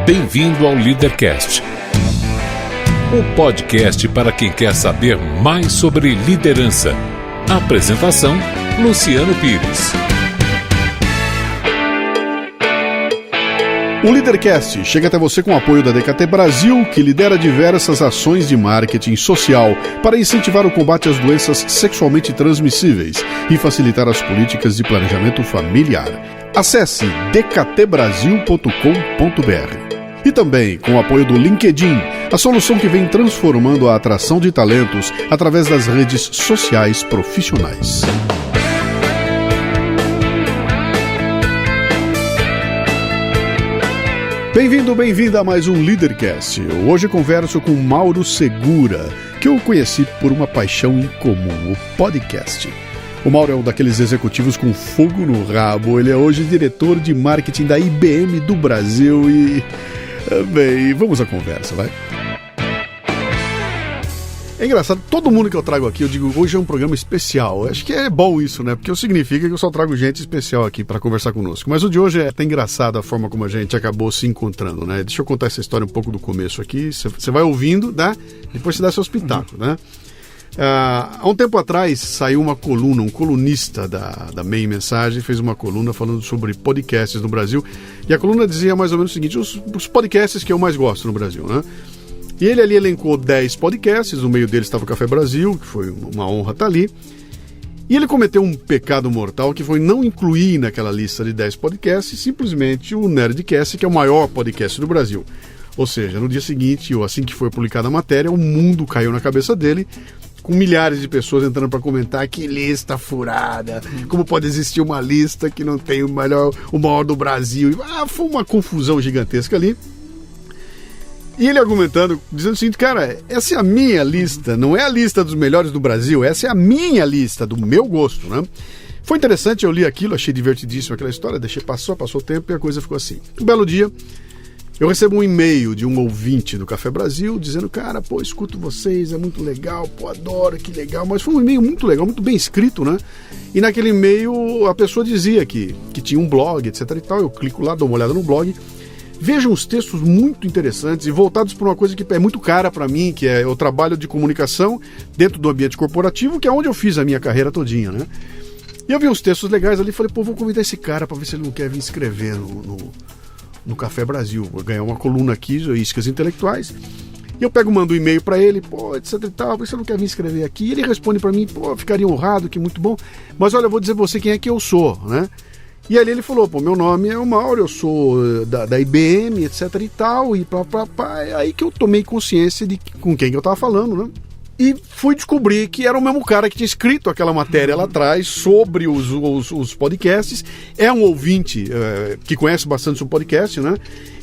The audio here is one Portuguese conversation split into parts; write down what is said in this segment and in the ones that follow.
Bem-vindo ao Leadercast, o podcast para quem quer saber mais sobre liderança. Apresentação, Luciano Pires. O Leadercast chega até você com o apoio da DKT Brasil, que lidera diversas ações de marketing social para incentivar o combate às doenças sexualmente transmissíveis e facilitar as políticas de planejamento familiar. Acesse dktbrasil.com.br. E também com o apoio do LinkedIn, a solução que vem transformando a atração de talentos através das redes sociais profissionais. Bem-vindo, bem-vinda a mais um Leadercast. Hoje eu converso com Mauro Segura, que eu conheci por uma paixão em comum, o podcast. O Mauro é um daqueles executivos com fogo no rabo. Ele é hoje diretor de marketing da IBM do Brasil e... Bem, vamos à conversa, vai. É engraçado, todo mundo que eu trago aqui, eu digo, hoje é um programa especial. Eu acho que é bom isso, né? Porque significa que eu só trago gente especial aqui para conversar conosco. Mas o de hoje é até engraçado a forma como a gente acabou se encontrando, né? Deixa eu contar essa história um pouco do começo aqui. Você vai ouvindo, né? Depois você dá seu espetáculo, né? Há um tempo atrás saiu uma coluna, um colunista da Meio Mensagem fez uma coluna falando sobre podcasts no Brasil, e a coluna dizia mais ou menos o seguinte: os podcasts que eu mais gosto no Brasil, né? E ele ali elencou 10 podcasts, no meio deles estava o Café Brasil, que foi uma honra estar ali, e ele cometeu um pecado mortal que foi não incluir naquela lista de 10 podcasts simplesmente o Nerdcast, que é o maior podcast do Brasil. Ou seja, no dia seguinte, ou assim que foi publicada a matéria, o mundo caiu na cabeça dele, com milhares de pessoas entrando para comentar: que lista furada, como pode existir uma lista que não tem o maior do Brasil. Foi uma confusão gigantesca ali. E ele argumentando, dizendo o seguinte: cara, essa é a minha lista, não é a lista dos melhores do Brasil, essa é a minha lista, do meu gosto, né? Foi interessante, eu li aquilo, achei divertidíssimo aquela história, passou o tempo e a coisa ficou assim. Um belo dia, eu recebo um e-mail de um ouvinte do Café Brasil dizendo: cara, escuto vocês, é muito legal, adoro, que legal. Mas foi um e-mail muito legal, muito bem escrito, né? E naquele e-mail a pessoa dizia que tinha um blog, etc e tal. Eu clico lá, dou uma olhada no blog, vejo uns textos muito interessantes e voltados para uma coisa que é muito cara para mim, que é o trabalho de comunicação dentro do ambiente corporativo, que é onde eu fiz a minha carreira todinha, né? E eu vi uns textos legais ali e falei: vou convidar esse cara para ver se ele não quer vir escrever no Café Brasil, vou ganhar uma coluna aqui, Iscas Intelectuais. E eu mando um e-mail para ele, etc e tal, você não quer vir escrever aqui? E ele responde para mim: ficaria honrado, que muito bom, mas olha, eu vou dizer você quem é que eu sou, né? E ali ele falou: meu nome é o Mauro, eu sou da IBM, etc e tal, e é aí que eu tomei consciência de com quem que eu tava falando, né? E fui descobrir que era o mesmo cara que tinha escrito aquela matéria lá atrás sobre os podcasts. É um ouvinte que conhece bastante sobre podcast, né?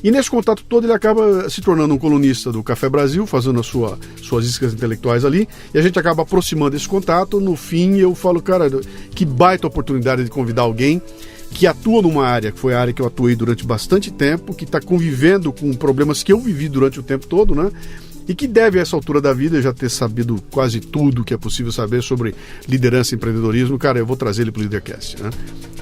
E nesse contato todo ele acaba se tornando um colunista do Café Brasil, fazendo suas iscas intelectuais ali. E a gente acaba aproximando esse contato. No fim eu falo: cara, que baita oportunidade de convidar alguém que atua numa área, que foi a área que eu atuei durante bastante tempo, que está convivendo com problemas que eu vivi durante o tempo todo, né? E que deve, a essa altura da vida, já ter sabido quase tudo que é possível saber sobre liderança e empreendedorismo. Cara, eu vou trazer ele para o Leadercast, né?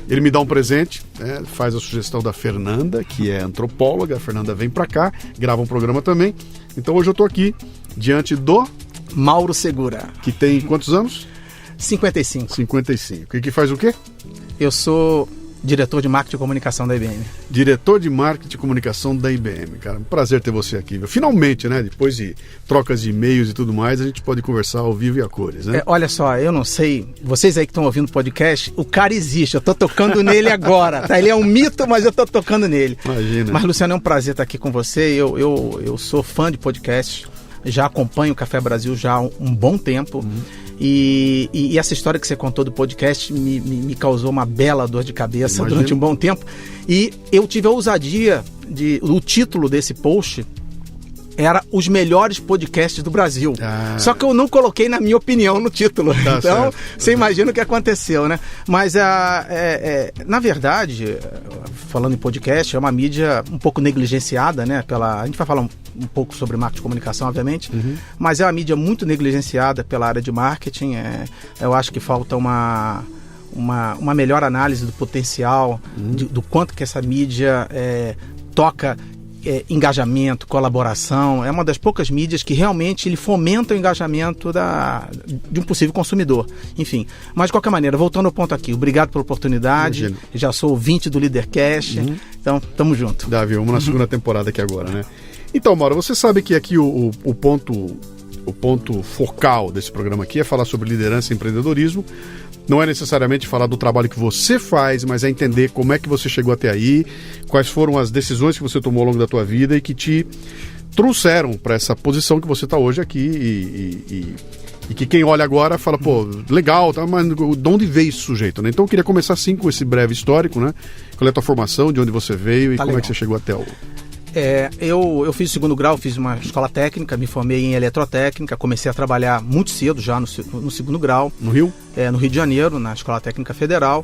Ele me dá um presente, né? Faz a sugestão da Fernanda, que é antropóloga. A Fernanda vem para cá, grava um programa também. Então hoje eu estou aqui diante do Mauro Segura. Que tem quantos anos? 55. 55. E que faz o quê? Eu sou diretor de marketing e comunicação da IBM. Diretor de marketing e comunicação da IBM, cara. Um prazer ter você aqui. Finalmente, né? Depois de trocas de e-mails e tudo mais, a gente pode conversar ao vivo e a cores, né? Olha só, eu não sei, vocês aí que estão ouvindo o podcast, o cara existe, eu tô tocando nele agora, tá? Ele é um mito, mas eu tô tocando nele. Imagina. Mas, Luciano, é um prazer estar aqui com você. Eu sou fã de podcast, já acompanho o Café Brasil já há um bom tempo. E essa história que você contou do podcast me causou uma bela dor de cabeça durante um bom tempo. E eu tive a ousadia o título desse post era Os Melhores Podcasts do Brasil. Só que eu não coloquei na minha opinião no título. Então, certo. Você imagina o que aconteceu, né? Mas, na verdade, falando em podcast, é uma mídia um pouco negligenciada, né? A gente vai falar um pouco sobre marketing e comunicação, obviamente, mas é uma mídia muito negligenciada pela área de marketing. Eu acho que falta uma melhor análise do potencial, do quanto que essa mídia toca engajamento, colaboração. É uma das poucas mídias que realmente ele fomenta o engajamento de um possível consumidor. Enfim, mas de qualquer maneira, voltando ao ponto aqui, obrigado pela oportunidade. Imagina. Já sou ouvinte do Leadercast, então tamo junto. Davi, vamos na segunda temporada aqui agora, né? Então, Mauro, você sabe que aqui o ponto focal desse programa aqui é falar sobre liderança e empreendedorismo. Não é necessariamente falar do trabalho que você faz, mas é entender como é que você chegou até aí, quais foram as decisões que você tomou ao longo da tua vida e que te trouxeram para essa posição que você está hoje aqui e que quem olha agora fala, pô, legal, tá, mas de onde veio esse sujeito, né? Então eu queria começar assim com esse breve histórico, né? Qual é a tua formação, de onde você veio e como é que você chegou até o... Eu fiz o segundo grau, fiz uma escola técnica, me formei em eletrotécnica, comecei a trabalhar muito cedo já no segundo grau. No Rio? No Rio de Janeiro, na Escola Técnica Federal.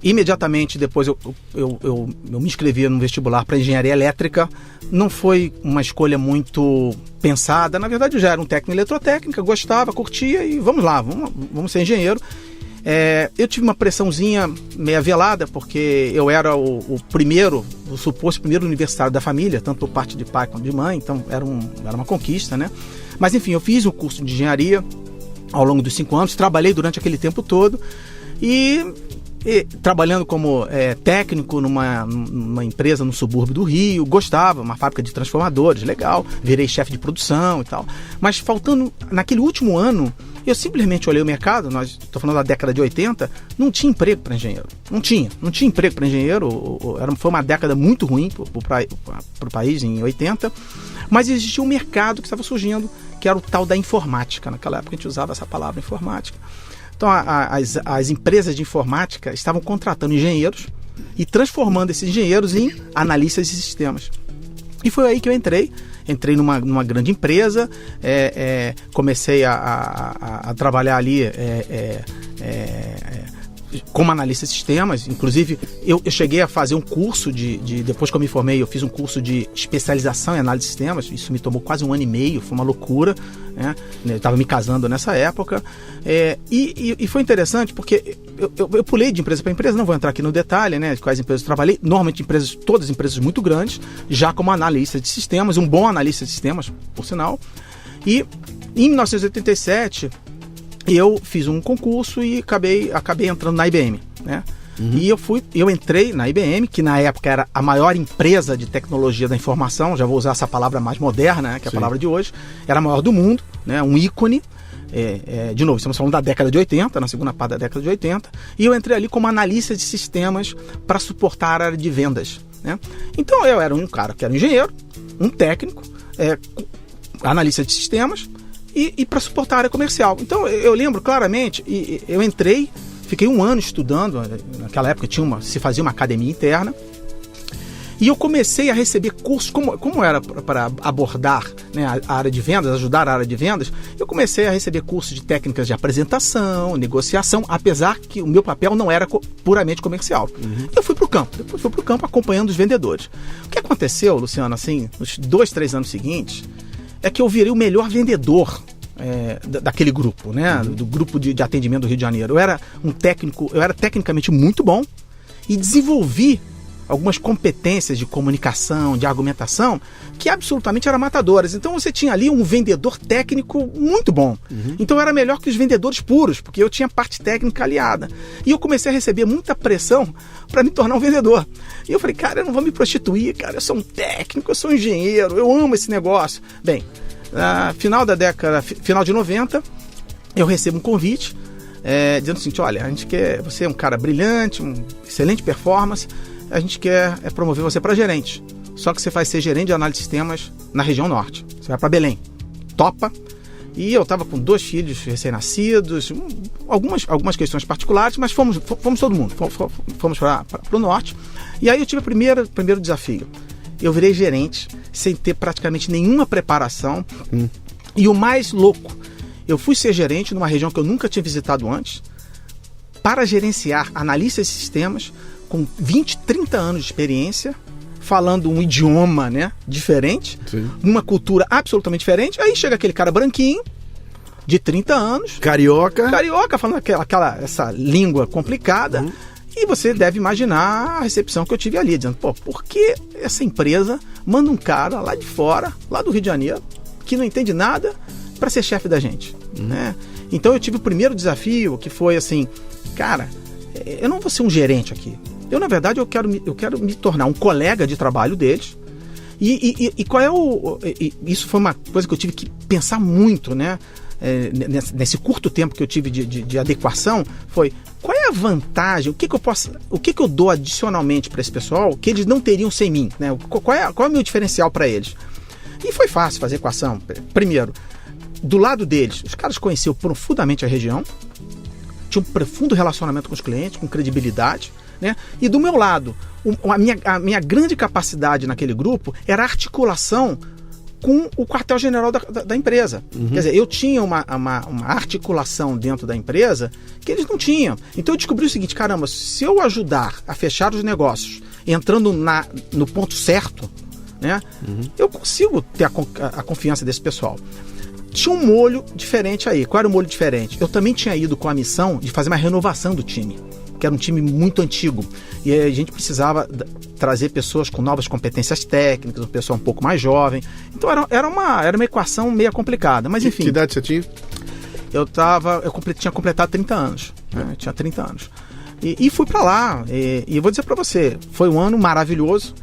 Imediatamente depois eu me inscrevi no vestibular para engenharia elétrica. Não foi uma escolha muito pensada, na verdade eu já era um técnico em eletrotécnica, gostava, curtia e vamos lá, vamos ser engenheiro. Eu tive uma pressãozinha meia velada, porque eu era o suposto primeiro universitário da família, tanto por parte de pai quanto de mãe, então era uma conquista, né? Mas enfim, eu fiz o curso de engenharia ao longo dos 5 anos, trabalhei durante aquele tempo todo e trabalhando como técnico numa empresa no subúrbio do Rio, gostava, uma fábrica de transformadores, legal, virei chefe de produção e tal. Mas faltando, naquele último ano, eu simplesmente olhei o mercado, estou falando da década de 80, não tinha emprego para engenheiro. Não tinha emprego para engenheiro, foi uma década muito ruim para o país em 80, mas existia um mercado que estava surgindo, que era o tal da informática. Naquela época a gente usava essa palavra informática. Então as empresas de informática estavam contratando engenheiros e transformando esses engenheiros em analistas de sistemas. E foi aí que eu entrei numa grande empresa, comecei a trabalhar ali como analista de sistemas. Inclusive eu cheguei a fazer um curso depois que eu me formei, eu fiz um curso de especialização em análise de sistemas. Isso me tomou quase 1 ano e meio, foi uma loucura, né? Eu estava me casando nessa época, e foi interessante porque eu pulei de empresa para empresa. Não vou entrar aqui no detalhe, né, de quais empresas eu trabalhei. Normalmente todas empresas muito grandes, já como analista de sistemas, um bom analista de sistemas, por sinal. E em 1987 eu fiz um concurso e acabei entrando na IBM, né? E eu entrei na IBM, que na época era a maior empresa de tecnologia da informação. Já vou usar essa palavra mais moderna, né, que é a palavra de hoje. Era a maior do mundo, né, um ícone. De novo, estamos falando da década de 80, na segunda parte da década de 80. E eu entrei ali como analista de sistemas para suportar a área de vendas, né? Então eu era um cara que era um engenheiro, um técnico, analista de sistemas, e para suportar a área comercial. Então eu lembro claramente, eu entrei, fiquei 1 ano estudando. Naquela época se fazia uma academia interna, e eu comecei a receber cursos, como era para abordar, né, a área de vendas, ajudar a área de vendas. Eu comecei a receber cursos de técnicas de apresentação, negociação, apesar que o meu papel não era puramente comercial. Eu fui para o campo, depois fui para o campo acompanhando os vendedores. O que aconteceu, Luciano, assim, nos 2, 3 anos seguintes, é que eu virei o melhor vendedor daquele grupo, né? Do grupo de atendimento do Rio de Janeiro. Eu era tecnicamente muito bom e desenvolvi algumas competências de comunicação, de argumentação, que absolutamente eram matadoras. Então você tinha ali um vendedor técnico muito bom. Então eu era melhor que os vendedores puros, porque eu tinha parte técnica aliada. E eu comecei a receber muita pressão para me tornar um vendedor. E eu falei, cara, eu não vou me prostituir, cara, eu sou um técnico, eu sou um engenheiro, eu amo esse negócio. Bem, final de 90, eu recebo um convite dizendo assim, olha, a gente quer, você é um cara brilhante, excelente performance, a gente quer promover você para gerente. Só que você vai ser gerente de análise de sistemas na região norte. Você vai para Belém. Topa? E eu estava com 2 filhos recém-nascidos, algumas questões particulares, mas fomos todo mundo. Fomos para o norte. E aí eu tive o primeiro desafio. Eu virei gerente sem ter praticamente nenhuma preparação. E o mais louco, eu fui ser gerente numa região que eu nunca tinha visitado antes, para gerenciar analistas de sistemas com 20, 30 anos de experiência, falando um idioma, né, diferente, uma cultura absolutamente diferente. Aí chega aquele cara branquinho, de 30 anos, carioca, falando essa língua complicada. E você deve imaginar a recepção que eu tive ali, dizendo, pô, por que essa empresa manda um cara lá de fora, lá do Rio de Janeiro, que não entende nada, para ser chefe da gente, né? Então eu tive o primeiro desafio, que foi assim, cara, eu não vou ser um gerente aqui. Eu, na verdade, eu quero me tornar um colega de trabalho deles. E qual é isso foi uma coisa que eu tive que pensar muito, né? Nesse curto tempo que eu tive de adequação, foi qual é a vantagem, o que eu dou adicionalmente para esse pessoal que eles não teriam sem mim, né? Qual é o meu diferencial para eles? E foi fácil fazer equação. Primeiro, do lado deles, os caras conheciam profundamente a região, tinham um profundo relacionamento com os clientes, com credibilidade, né? E do meu lado, a minha grande capacidade naquele grupo era a articulação com o quartel-general da empresa. Quer dizer, eu tinha uma articulação dentro da empresa que eles não tinham. Então eu descobri o seguinte, caramba, se eu ajudar a fechar os negócios entrando no ponto certo, né, eu consigo ter a confiança desse pessoal. Tinha um molho diferente aí. Qual era o molho diferente? Eu também tinha ido com a missão de fazer uma renovação do time, que era um time muito antigo. E a gente precisava trazer pessoas com novas competências técnicas, um pessoal um pouco mais jovem. Então era uma equação meio complicada. Mas enfim. Que idade você tinha? Eu tinha completado 30 anos. Né? Eu tinha 30 anos. E fui para lá. E eu vou dizer para você, foi um ano maravilhoso.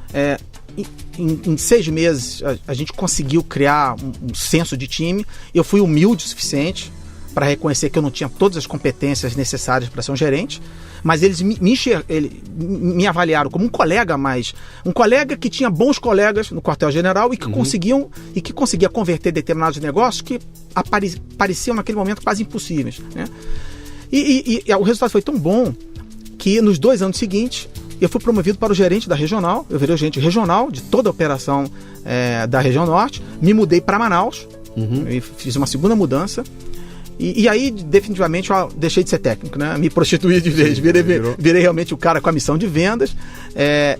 Em 6 meses a gente conseguiu criar um senso de time. Eu fui humilde o suficiente para reconhecer que eu não tinha todas as competências necessárias para ser um gerente, mas eles me avaliaram como um colega, um colega que tinha bons colegas no quartel-general e que conseguia converter determinados negócios que pareciam naquele momento quase impossíveis, né? E o resultado foi tão bom que nos 2 anos seguintes eu fui promovido para o gerente da regional. Eu virei o gerente regional de toda a operação da região norte. Me mudei para Manaus, e fiz uma segunda mudança. E aí, definitivamente, eu deixei de ser técnico, né? Me prostituí de vez, virei realmente o cara com a missão de vendas.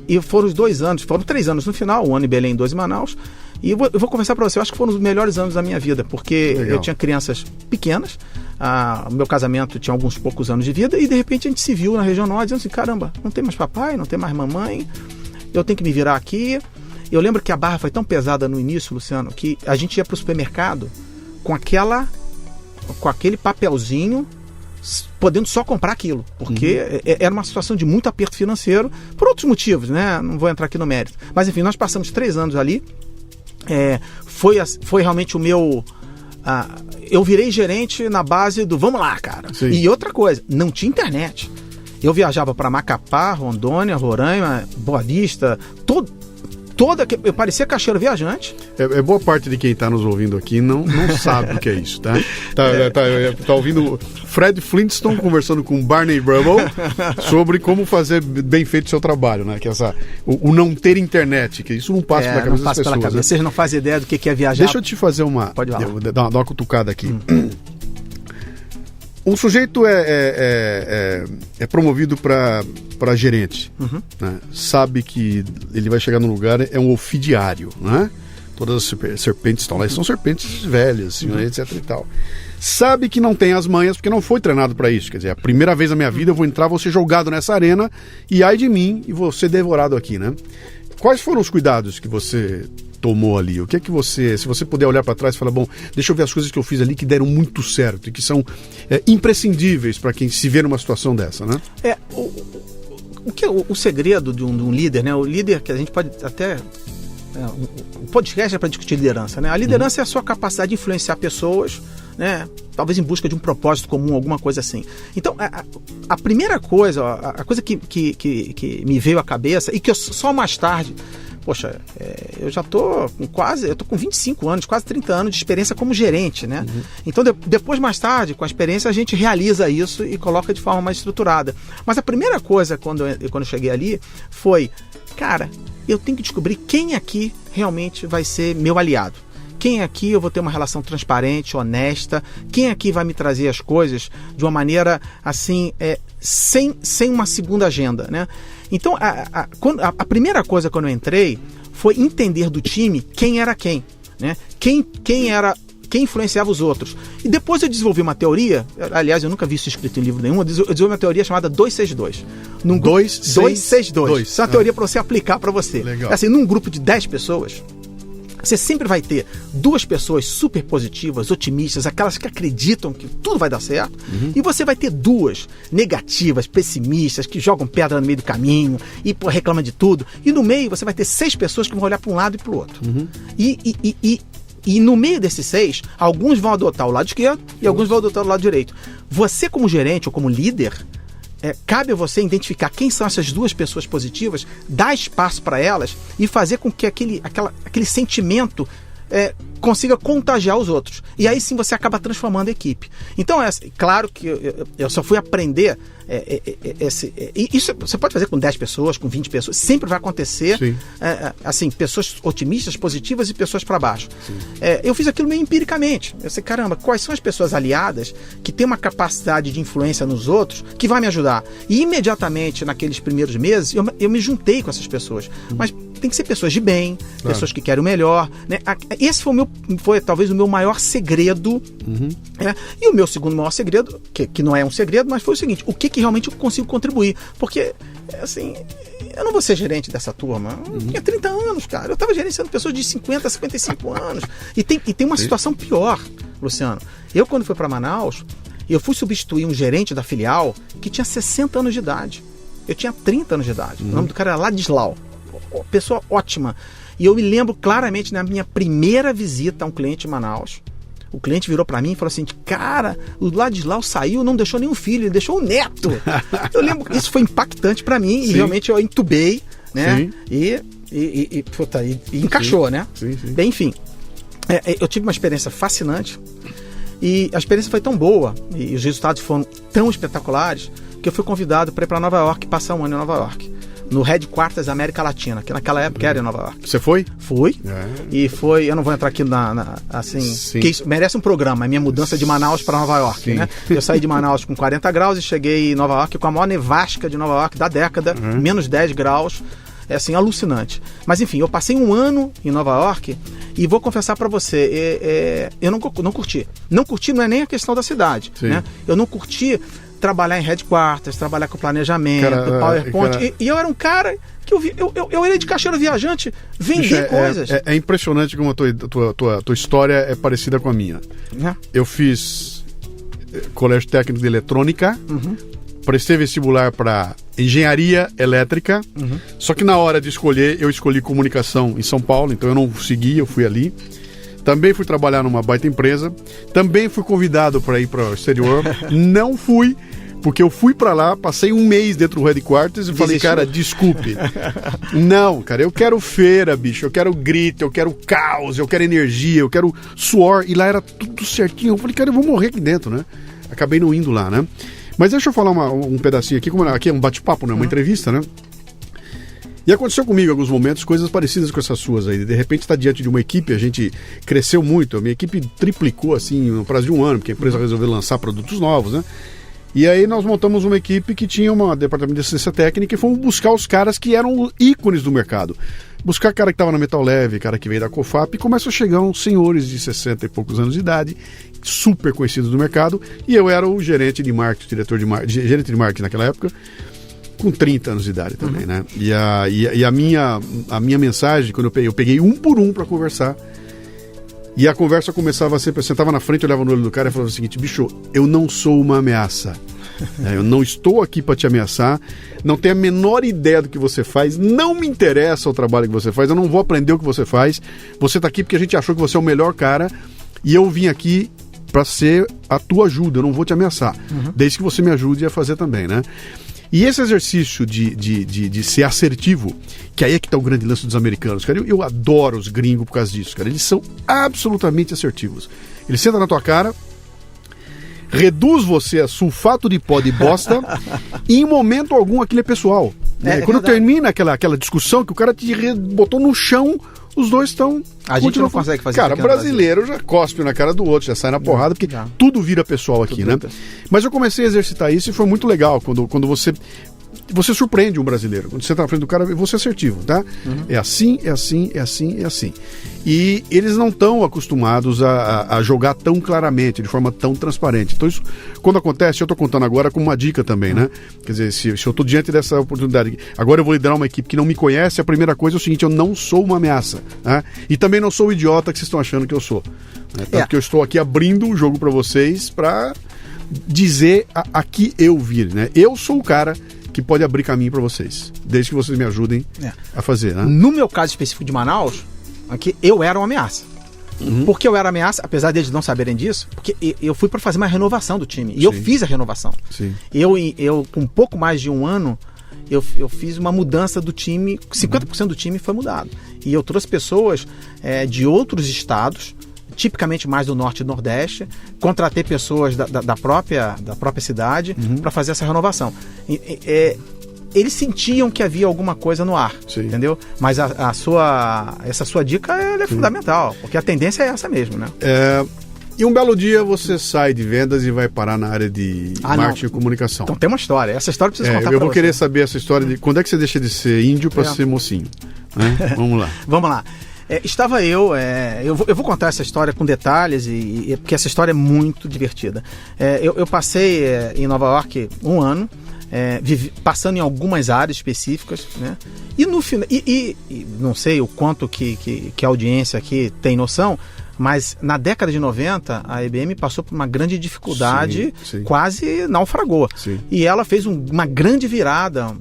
E foram os 2 anos, foram 3 anos no final, 1 ano em Belém, 2 em Manaus. E eu vou conversar para você, eu acho que foram os melhores anos da minha vida, porque eu tinha crianças pequenas, o meu casamento tinha alguns poucos anos de vida, e de repente a gente se viu na região norte, dizendo assim, caramba, não tem mais papai, não tem mais mamãe, eu tenho que me virar aqui. Eu lembro que a barra foi tão pesada no início, Luciano, que a gente ia para o supermercado com aquele papelzinho, podendo só comprar aquilo, porque era uma situação de muito aperto financeiro, por outros motivos, né? Não vou entrar aqui no mérito. Mas enfim, nós passamos 3 anos ali, foi realmente o meu... eu virei gerente na base do vamos lá, cara. Sim. E outra coisa, não tinha internet. Eu viajava para Macapá, Rondônia, Roraima, Boa Vista, eu parecia caixeiro viajante. Boa parte de quem está nos ouvindo aqui não sabe o que é isso, tá? Tá ouvindo Fred Flintstone conversando com Barney Rubble sobre como fazer bem feito o seu trabalho, né? Que o não ter internet, que isso não passa pela cabeça das pessoas. Né? Vocês não fazem ideia do que é viajar. Deixa eu te fazer dar uma cutucada aqui. Um sujeito é promovido para gerente, né? Sabe que ele vai chegar num lugar, é um ofidiário, né? Todas as serpentes estão lá, e são serpentes velhas, assim, etc e tal. Sabe que não tem as manhas, porque não foi treinado para isso. Quer dizer, a primeira vez na minha vida eu vou entrar, vou ser jogado nessa arena, e ai de mim, e vou ser devorado aqui, né? Quais foram os cuidados que você tomou ali? O que é que se você puder olhar para trás e falar, bom, deixa eu ver as coisas que eu fiz ali que deram muito certo e que são imprescindíveis para quem se vê numa situação dessa, né? O segredo de um líder, né? O líder que a gente pode até... o podcast é para discutir liderança, né? A liderança é a sua capacidade de influenciar pessoas, né? Talvez em busca de um propósito comum, alguma coisa assim. Então, a primeira coisa, a coisa que me veio à cabeça, e que eu só mais tarde... Poxa, eu já tô com 25 anos, quase 30 anos de experiência como gerente, né? Então, depois, mais tarde, com a experiência, a gente realiza isso e coloca de forma mais estruturada. Mas a primeira coisa, quando eu cheguei ali, foi, cara, eu tenho que descobrir quem aqui realmente vai ser meu aliado. Quem aqui eu vou ter uma relação transparente, honesta, quem aqui vai me trazer as coisas de uma maneira, assim, sem uma segunda agenda, né? Então, a primeira coisa quando eu entrei foi entender do time quem era quem, né? Quem quem influenciava os outros. E depois eu desenvolvi uma teoria, aliás, eu nunca vi isso escrito em livro nenhum, eu desenvolvi uma teoria chamada 262. 262. Isso é uma teoria para você aplicar para você. Legal. Assim, num grupo de 10 pessoas, você sempre vai ter 2 pessoas super positivas, otimistas, aquelas que acreditam que tudo vai dar certo, e você vai ter 2 negativas, pessimistas, que jogam pedra no meio do caminho e reclamam de tudo. E no meio você vai ter 6 pessoas que vão olhar para um lado e para o outro. E no meio desses 6, alguns vão adotar o lado esquerdo e alguns vão adotar o lado direito. Você, como gerente ou como líder, cabe a você identificar quem são essas 2 pessoas positivas, dar espaço para elas e fazer com que aquele sentimento consiga contagiar os outros. E aí sim você acaba transformando a equipe. Então, claro que eu só fui aprender. Isso você pode fazer com 10 pessoas, com 20 pessoas, sempre vai acontecer. Assim, pessoas otimistas, positivas e pessoas para baixo. Eu fiz aquilo meio empiricamente. Eu sei, caramba, quais são as pessoas aliadas que têm uma capacidade de influência nos outros que vai me ajudar? E imediatamente, naqueles primeiros meses, eu me juntei com essas pessoas. Mas tem que ser pessoas de bem, pessoas que querem o melhor, né? Esse foi talvez o meu maior segredo. E o meu segundo maior segredo, que não é um segredo, mas foi o seguinte: o que realmente eu consigo contribuir? Porque, assim, eu não vou ser gerente dessa turma. Eu tinha 30 anos, cara. Eu estava gerenciando pessoas de 50, 55 anos. E tem uma situação pior, Luciano. Eu, quando fui para Manaus, eu fui substituir um gerente da filial que tinha 60 anos de idade. Eu tinha 30 anos de idade. O nome do cara era Ladislau. Pessoa ótima. E eu me lembro claramente na minha primeira visita a um cliente em Manaus. O cliente virou para mim e falou assim: cara, o Ladislau saiu, não deixou nenhum filho, ele deixou um neto. Eu lembro, isso foi impactante para mim. E realmente eu entubei, né? E encaixou, né? Bem, enfim, eu tive uma experiência fascinante e a experiência foi tão boa e os resultados foram tão espetaculares que eu fui convidado para ir para Nova York, passar um ano em Nova York, no Headquarters da América Latina, que naquela época era em Nova York. Você foi? Fui. E foi, eu não vou entrar aqui que isso merece um programa, a minha mudança de Manaus para Nova York, né? Eu saí de Manaus com 40 graus e cheguei em Nova York com a maior nevasca de Nova York da década, menos 10 graus. É assim, alucinante. Mas enfim, eu passei um ano em Nova York e vou confessar para você, eu não curti. Não curti não é nem a questão da cidade, né? Eu não curti trabalhar em headquarters, trabalhar com planejamento, PowerPoint. E eu era um cara que eu era de caixeiro viajante, vender coisas. É impressionante como a tua história é parecida com a minha. Eu fiz colégio técnico de eletrônica, prestei vestibular para engenharia elétrica, só que na hora de escolher, eu escolhi comunicação em São Paulo, então eu não segui, eu fui ali. Também fui trabalhar numa baita empresa. Também fui convidado para ir para o exterior. Não fui, porque eu fui para lá, passei um mês dentro do headquarters e falei, cara, desculpe. Não, cara, eu quero feira, bicho. Eu quero grito, eu quero caos, eu quero energia, eu quero suor. E lá era tudo certinho. Eu falei, cara, eu vou morrer aqui dentro, né? Acabei não indo lá, né? Mas deixa eu falar um pedacinho aqui. Como aqui é um bate-papo, né? Uma entrevista, né? E aconteceu comigo em alguns momentos coisas parecidas com essas suas aí. De repente está diante de uma equipe, a gente cresceu muito, a minha equipe triplicou assim no prazo de um ano, porque a empresa resolveu lançar produtos novos, né? E aí nós montamos uma equipe que tinha um departamento de assistência técnica e fomos buscar os caras que eram ícones do mercado. Buscar cara que estava na Metal Leve, cara que veio da Cofap, e começam a chegar uns senhores de 60 e poucos anos de idade, super conhecidos do mercado, e eu era o gerente de marketing, gerente de marketing naquela época, com 30 anos de idade também, né? E a minha mensagem, quando eu peguei um por um para conversar, e a conversa começava sempre, eu sentava na frente, olhava no olho do cara e falava o seguinte: bicho, eu não sou uma ameaça. Eu não estou aqui para te ameaçar, não tenho a menor ideia do que você faz, não me interessa o trabalho que você faz, eu não vou aprender o que você faz, você está aqui porque a gente achou que você é o melhor cara e eu vim aqui para ser a tua ajuda, eu não vou te ameaçar, desde que você me ajude a fazer também, né? E esse exercício de ser assertivo, que aí é que tá o grande lance dos americanos, cara, eu adoro os gringos por causa disso, cara, eles são absolutamente assertivos, eles sentam na tua cara, reduz você a sulfato de pó de bosta e em momento algum aquilo é pessoal. Quando termina aquela discussão que o cara te botou no chão, os dois estão... A gente não consegue fazer isso. Cara, brasileiro já cospe na cara do outro, já sai na porrada, porque tudo vira pessoal aqui, né? Mas eu comecei a exercitar isso e foi muito legal quando você você surpreende um brasileiro. Quando você está na frente do cara, você é assertivo, tá? É assim, é assim, é assim, é assim. E eles não estão acostumados a jogar tão claramente, de forma tão transparente. Então isso, quando acontece, eu estou contando agora como uma dica também, né? Quer dizer, se eu estou diante dessa oportunidade, agora eu vou liderar uma equipe que não me conhece, a primeira coisa é o seguinte, eu não sou uma ameaça, né? E também não sou o idiota que vocês estão achando que eu sou. Né? Tanto que eu estou aqui abrindo um jogo para vocês para dizer a que eu vir, né? Eu sou o cara que pode abrir caminho para vocês, desde que vocês me ajudem a fazer, né? No meu caso específico de Manaus, aqui, eu era uma ameaça. Por que eu era ameaça? Apesar deles não saberem disso, porque eu fui para fazer uma renovação do time. E eu fiz a renovação. Sim. Eu, com um pouco mais de um ano, eu fiz uma mudança do time, 50% do time foi mudado. E eu trouxe pessoas de outros estados, tipicamente mais do Norte e do Nordeste, contratei pessoas da própria cidade para fazer essa renovação. Eles sentiam que havia alguma coisa no ar, entendeu? Mas essa sua dica é fundamental, porque a tendência é essa mesmo, né? E um belo dia você sai de vendas e vai parar na área de marketing e comunicação. Então tem uma história, essa história eu preciso contar pra você. Eu vou querer saber essa história de quando é que você deixa de ser índio para ser mocinho, né? Vamos lá. Vamos lá. Estava eu vou contar essa história com detalhes, porque essa história é muito divertida. Eu passei em Nova York um ano, passando em algumas áreas específicas, né? E no final, não sei o quanto que a audiência aqui tem noção, mas na década de 90 a IBM passou por uma grande dificuldade, quase naufragou. E ela fez uma grande virada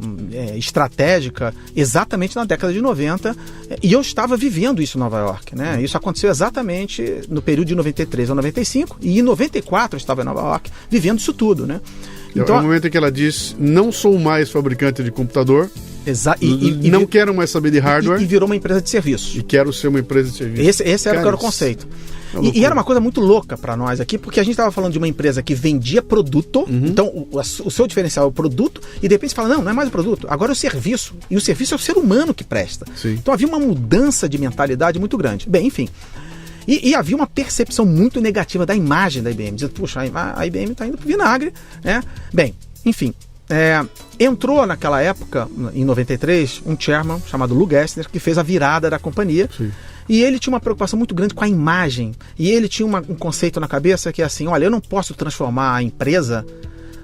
estratégica exatamente na década de 90, e eu estava vivendo isso em Nova York, né? Isso aconteceu exatamente no período de 93 a 95, e em 94 eu estava em Nova York vivendo isso tudo, né? Então, é o momento em que ela diz, não sou mais fabricante de computador, não quero mais saber de hardware. E virou uma empresa de serviços. E quero ser uma empresa de serviços. Esse era o conceito. E era uma coisa muito louca para nós aqui, porque a gente estava falando de uma empresa que vendia produto, então o seu diferencial é o produto, e de repente você fala, não é mais o produto, agora é o serviço. E o serviço é o ser humano que presta. Então havia uma mudança de mentalidade muito grande. Bem, enfim... E havia uma percepção muito negativa da imagem da IBM, dizendo, puxa, a IBM está indo pro vinagre, né? Bem, enfim, entrou naquela época, em 93, um chairman chamado Lou Gerstner, que fez a virada da companhia, e ele tinha uma preocupação muito grande com a imagem, e ele tinha um conceito na cabeça que é assim, olha, eu não posso transformar a empresa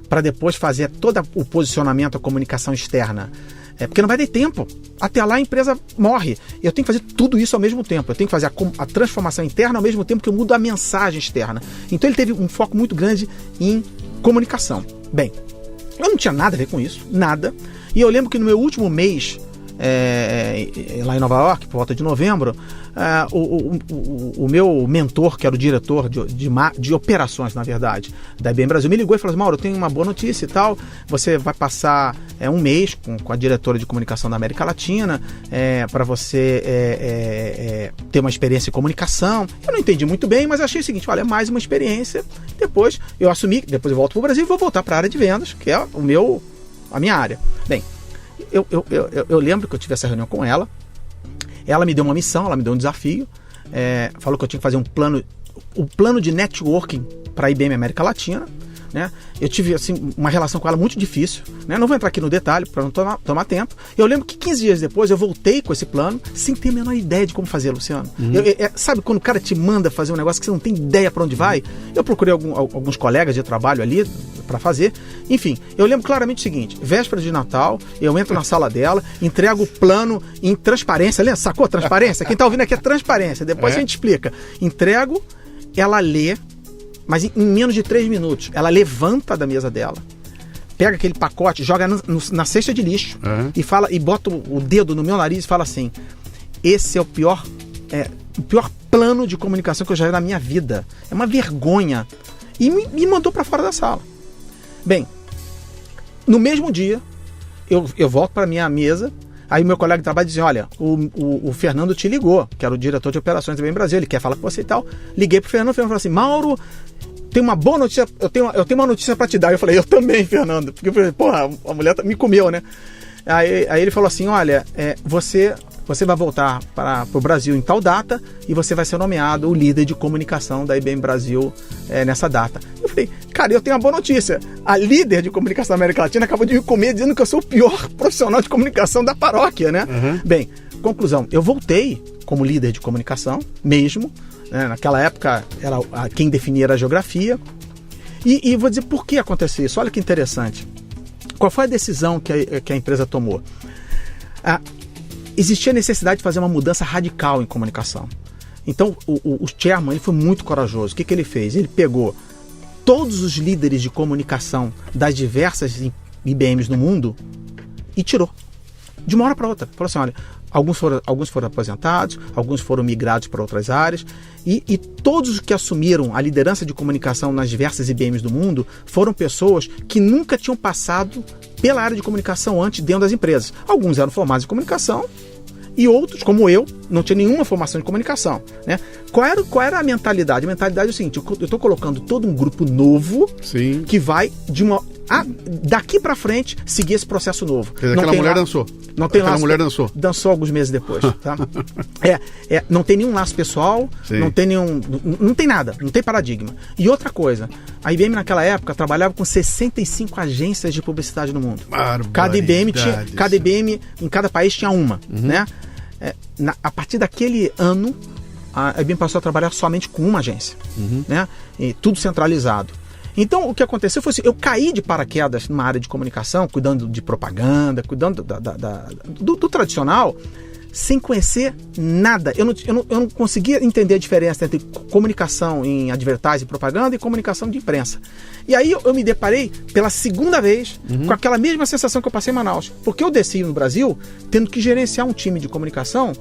para depois fazer todo o posicionamento, a comunicação externa. Porque não vai ter tempo. Até lá a empresa morre. Eu tenho que fazer tudo isso ao mesmo tempo. Eu tenho que fazer a transformação interna ao mesmo tempo que eu mudo a mensagem externa. Então ele teve um foco muito grande em comunicação. Bem, eu não tinha nada a ver com isso. Nada. E eu lembro que no meu último mês, lá em Nova York, por volta de novembro, o meu mentor, que era o diretor de operações, na verdade, da IBM Brasil, me ligou e falou assim, Mauro, eu tenho uma boa notícia e tal, você vai passar um mês com a diretora de comunicação da América Latina, para você ter uma experiência em comunicação. Eu não entendi muito bem, mas achei o seguinte, olha, é mais uma experiência, depois eu assumi, depois eu volto para o Brasil e vou voltar para a área de vendas, que é a minha área. Bem, eu lembro que eu tive essa reunião com ela. Ela me deu uma missão, ela me deu um desafio, falou que eu tinha que fazer um plano de networking para a IBM América Latina, né? Eu tive assim, uma relação com ela muito difícil, né? Não vou entrar aqui no detalhe para não tomar tempo. Eu lembro que 15 dias depois eu voltei com esse plano sem ter a menor ideia de como fazer, Luciano. Sabe quando o cara te manda fazer um negócio que você não tem ideia para onde vai? Eu procurei alguns colegas de trabalho ali para fazer. Enfim, eu lembro claramente o seguinte, véspera de Natal, eu entro na sala dela, entrego o plano em transparência, lembra? Sacou transparência? Quem tá ouvindo aqui é transparência, depois a gente explica. Entrego, ela lê, mas em menos de 3 minutos, ela levanta da mesa dela, pega aquele pacote, joga na cesta de lixo e bota o dedo no meu nariz e fala assim, esse é o pior plano de comunicação que eu já vi na minha vida. É uma vergonha. E me mandou para fora da sala. Bem, no mesmo dia, eu volto para minha mesa, aí o meu colega de trabalho diz, olha, o Fernando te ligou, que era o diretor de operações da IBM Brasil, ele quer falar com você e tal. Liguei pro Fernando, o Fernando falou assim, Mauro, tem uma boa notícia, eu tenho uma notícia para te dar. Eu falei, eu também, Fernando, porque eu falei, porra, a mulher me comeu, né? Aí ele falou assim, olha, você você vai voltar para o Brasil em tal data e você vai ser nomeado o líder de comunicação da IBM Brasil nessa data. Eu falei, cara, eu tenho uma boa notícia. A líder de comunicação da América Latina acabou de me comer dizendo que eu sou o pior profissional de comunicação da paróquia, né? Bem, conclusão, eu voltei como líder de comunicação mesmo, né? Naquela época quem definia era a geografia. E vou dizer por que aconteceu isso. Olha que interessante. Qual foi a decisão que a empresa tomou? Existia necessidade de fazer uma mudança radical em comunicação. Então, o chairman ele foi muito corajoso. O que ele fez? Ele pegou todos os líderes de comunicação das diversas IBMs no mundo e tirou. De uma hora para outra. Falou assim, olha, alguns foram aposentados, alguns foram migrados para outras áreas, e todos os que assumiram a liderança de comunicação nas diversas IBMs do mundo foram pessoas que nunca tinham passado pela área de comunicação antes dentro das empresas. Alguns eram formados em comunicação e outros, como eu, não tinha nenhuma formação de comunicação, né? Qual era a mentalidade? A mentalidade é o seguinte, eu estou colocando todo um grupo novo. Sim. Que vai daqui para frente seguir esse processo novo. Aquela mulher dançou. Não tem laço, mulher dançou. Dançou alguns meses depois. Tá? Não tem nenhum laço pessoal, não tem nada, não tem paradigma. E outra coisa, a IBM naquela época trabalhava com 65 agências de publicidade no mundo. Cada IBM em cada país tinha uma. Né? A partir daquele ano, a IBM passou a trabalhar somente com uma agência. Né? E tudo centralizado. Então, o que aconteceu foi assim, eu caí de paraquedas numa área de comunicação, cuidando de propaganda, cuidando do tradicional, sem conhecer nada. Eu não conseguia entender a diferença entre comunicação em advertising e propaganda e comunicação de imprensa. E aí eu me deparei pela segunda vez com aquela mesma sensação que eu passei em Manaus. Porque eu desci no Brasil tendo que gerenciar um time de comunicação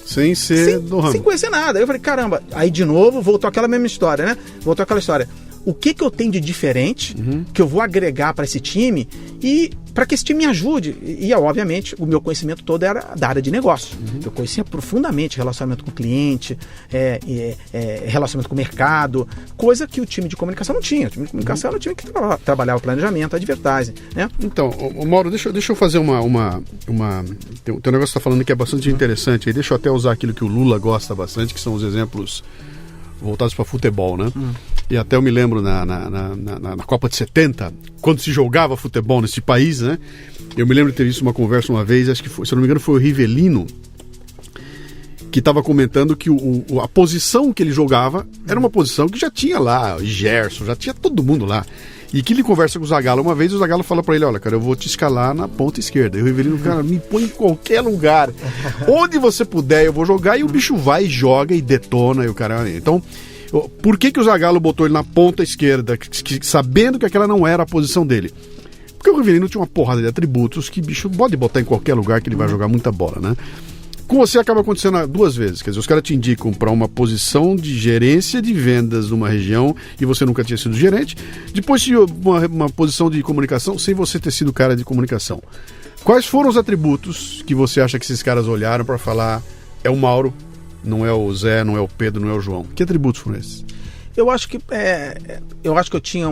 sem ser do ramo. Sem conhecer nada. Eu falei, caramba, aí de novo voltou aquela mesma história, né? Voltou aquela história. O que eu tenho de diferente que eu vou agregar para esse time e para que esse time me ajude? E obviamente, o meu conhecimento todo era da área de negócio. Eu conhecia profundamente relacionamento com o cliente, relacionamento com o mercado, coisa que o time de comunicação não tinha. O time de comunicação era o time que trabalhava o planejamento, advertising. Né? Então, Mauro, deixa eu fazer tem um negócio que você está falando que é bastante interessante. Aí deixa eu até usar aquilo que o Lula gosta bastante, que são os exemplos voltados para futebol, né? E até eu me lembro na Copa de 70, quando se jogava futebol nesse país, né? Eu me lembro de ter visto uma conversa uma vez, acho que foi, se eu não me engano foi o Rivelino, que estava comentando que a posição que ele jogava era uma posição que já tinha lá, o Gerson, já tinha todo mundo lá. E que ele conversa com o Zagallo uma vez, o Zagallo fala pra ele, olha, cara, eu vou te escalar na ponta esquerda. E o Rivelino, cara, me põe em qualquer lugar. Onde você puder, eu vou jogar. E o bicho vai e joga e detona. E o cara... Então, por que o Zagallo botou ele na ponta esquerda, sabendo que aquela não era a posição dele? Porque o Rivelino tinha uma porrada de atributos que bicho pode botar em qualquer lugar que ele vai jogar muita bola, né? Com você acaba acontecendo 2 vezes, quer dizer, os caras te indicam para uma posição de gerência de vendas numa região e você nunca tinha sido gerente, depois uma posição de comunicação sem você ter sido cara de comunicação. Quais foram os atributos que você acha que esses caras olharam para falar, é o Mauro, não é o Zé, não é o Pedro, não é o João? Que atributos foram esses? Eu acho que eu tinha